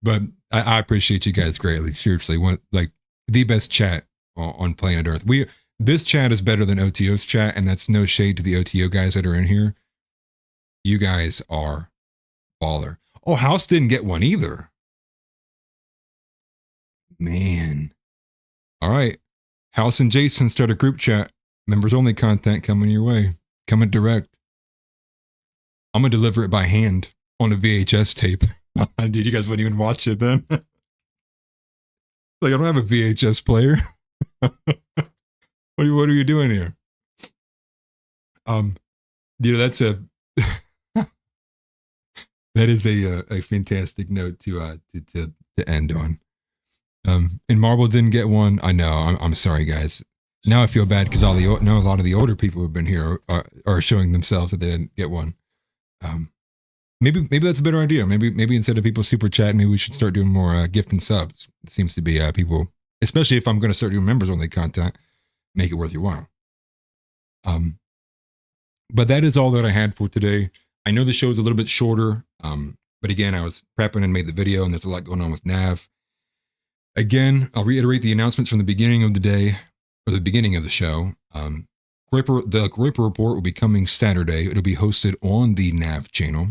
But I appreciate you guys greatly. Seriously, the best chat on planet Earth. This chat is better than OTO's chat, and that's no shade to the OTO guys that are in here. You guys are baller. Oh, House didn't get one either. Man. All right. House and Jason start a group chat. Members only content coming your way. Coming direct. I'm going to deliver it by hand on a VHS tape. Dude, you guys wouldn't even watch it then. I don't have a VHS player. What are you doing here? That's that is a fantastic note to end on. And Marble didn't get one. I know. I'm sorry, guys. Now I feel bad because a lot of the older people who've been here are showing themselves that they didn't get one. Maybe that's a better idea. Maybe instead of people super chatting, maybe we should start doing more gift and subs. It seems to be people, especially if I'm going to start doing members only content, make it worth your while. But that is all that I had for today. I know the show is a little bit shorter, but again, I was prepping and made the video, and there's a lot going on with Nav. Again, I'll reiterate the announcements from the beginning of the day, or the beginning of the show. The Groiper Report will be coming Saturday. It'll be hosted on the Nav channel.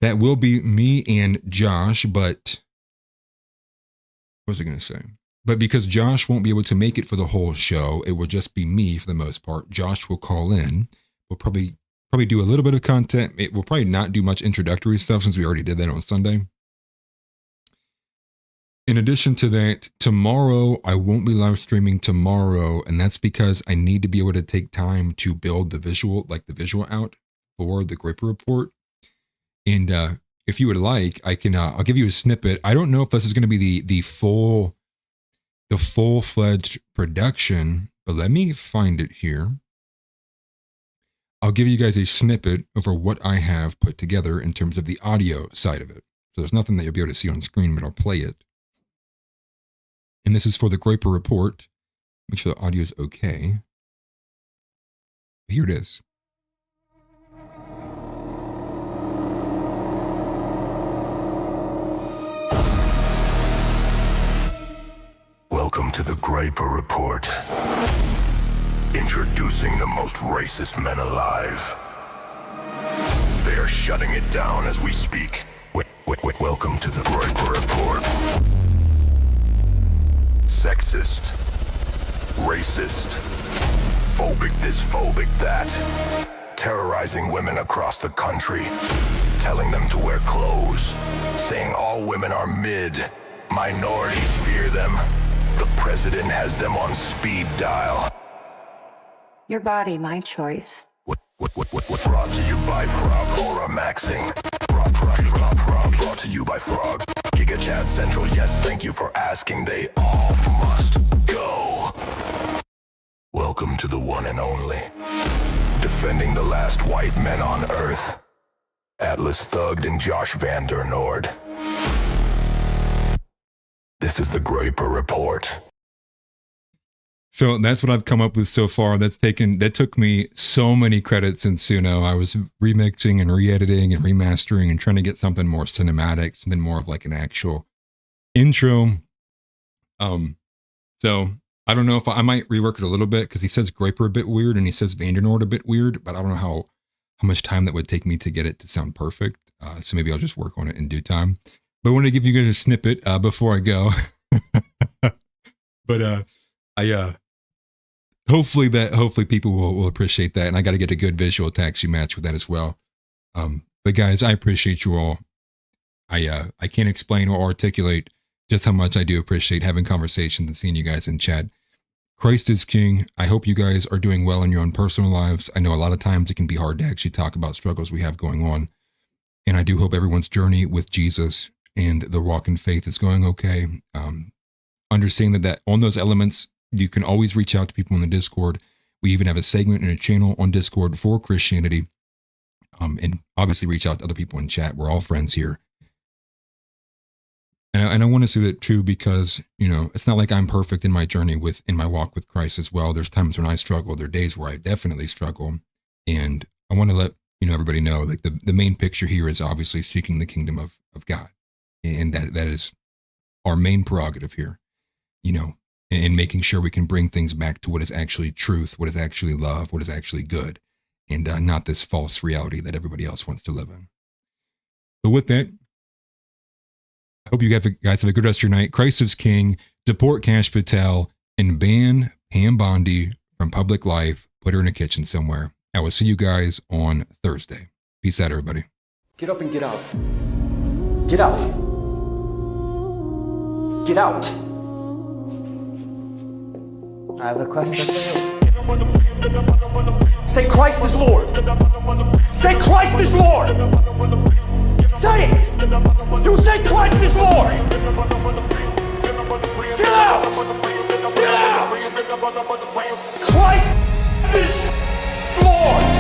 That will be me and Josh, but what was I going to say? But because Josh won't be able to make it for the whole show, it will just be me for the most part. Josh will call in. We'll probably do a little bit of content. It will probably not do much introductory stuff since we already did that on Sunday. In addition to that, tomorrow, I won't be live streaming tomorrow, and that's because I need to be able to take time to build the visual out for the Groiper Report. And if you would like, I'll give you a snippet. I don't know if this is going to be the full-fledged production, but let me find it here. I'll give you guys a snippet over what I have put together in terms of the audio side of it. So there's nothing that you'll be able to see on screen, but I'll play it. And this is for the Groiper Report. Make sure the audio is okay. Here it is. Welcome to the Groiper Report. Introducing the most racist men alive. They are shutting it down as we speak. Welcome to the Groiper Report. Sexist. Racist. Phobic this, phobic that. Terrorizing women across the country. Telling them to wear clothes. Saying all women are mid. Minorities fear them. The president has them on speed dial. Your body, my choice. Brought to you by Frog Aura Maxing. Brought to you by Frog. Giga Chat Central, yes, thank you for asking. They all must go. Welcome to the one and only. Defending the last white men on Earth. Atlas Thugged and Josh Van Der Nord. This is the Groiper Report. So that's what I've come up with so far. That took me so many credits in Suno. I was remixing and re-editing and remastering and trying to get something more cinematic, something more of like an actual intro. So I don't know if I might rework it a little bit because he says Graper a bit weird and he says Vandernord a bit weird, but I don't know how much time that would take me to get it to sound perfect. So maybe I'll just work on it in due time. But I want to give you guys a snippet before I go. But hopefully people will appreciate that, and I got to get a good visual taxi match with that as well. But guys, I appreciate you all. I can't explain or articulate just how much I do appreciate having conversations and seeing you guys in chat. Christ is King. I hope you guys are doing well in your own personal lives. I know a lot of times it can be hard to actually talk about struggles we have going on, and I do hope everyone's journey with Jesus and the walk in faith is going okay. Understanding that on those elements, you can always reach out to people in the Discord. We even have a segment and a channel on Discord for Christianity. And obviously reach out to other people in chat. We're all friends here. And I want to say that too, because, you know, it's not like I'm perfect in my journey in my walk with Christ as well. There's times when I struggle. There are days where I definitely struggle. And I want to let, you know, everybody know, like the main picture here is obviously seeking the kingdom of God. And that is our main prerogative here, you know, and making sure we can bring things back to what is actually truth, what is actually love, what is actually good, and not this false reality that everybody else wants to live in. But with that, I hope you guys have a good rest of your night. Christ is King. Deport Cash Patel and ban Pam Bondi from public life. Put her in a kitchen somewhere. I will see you guys on Thursday. Peace out, everybody. Get up and get out. Get out. Get out. I have a question for you. Say Christ is Lord. Say Christ is Lord. Say it. You say Christ is Lord. Get out. Get out. Christ is Lord.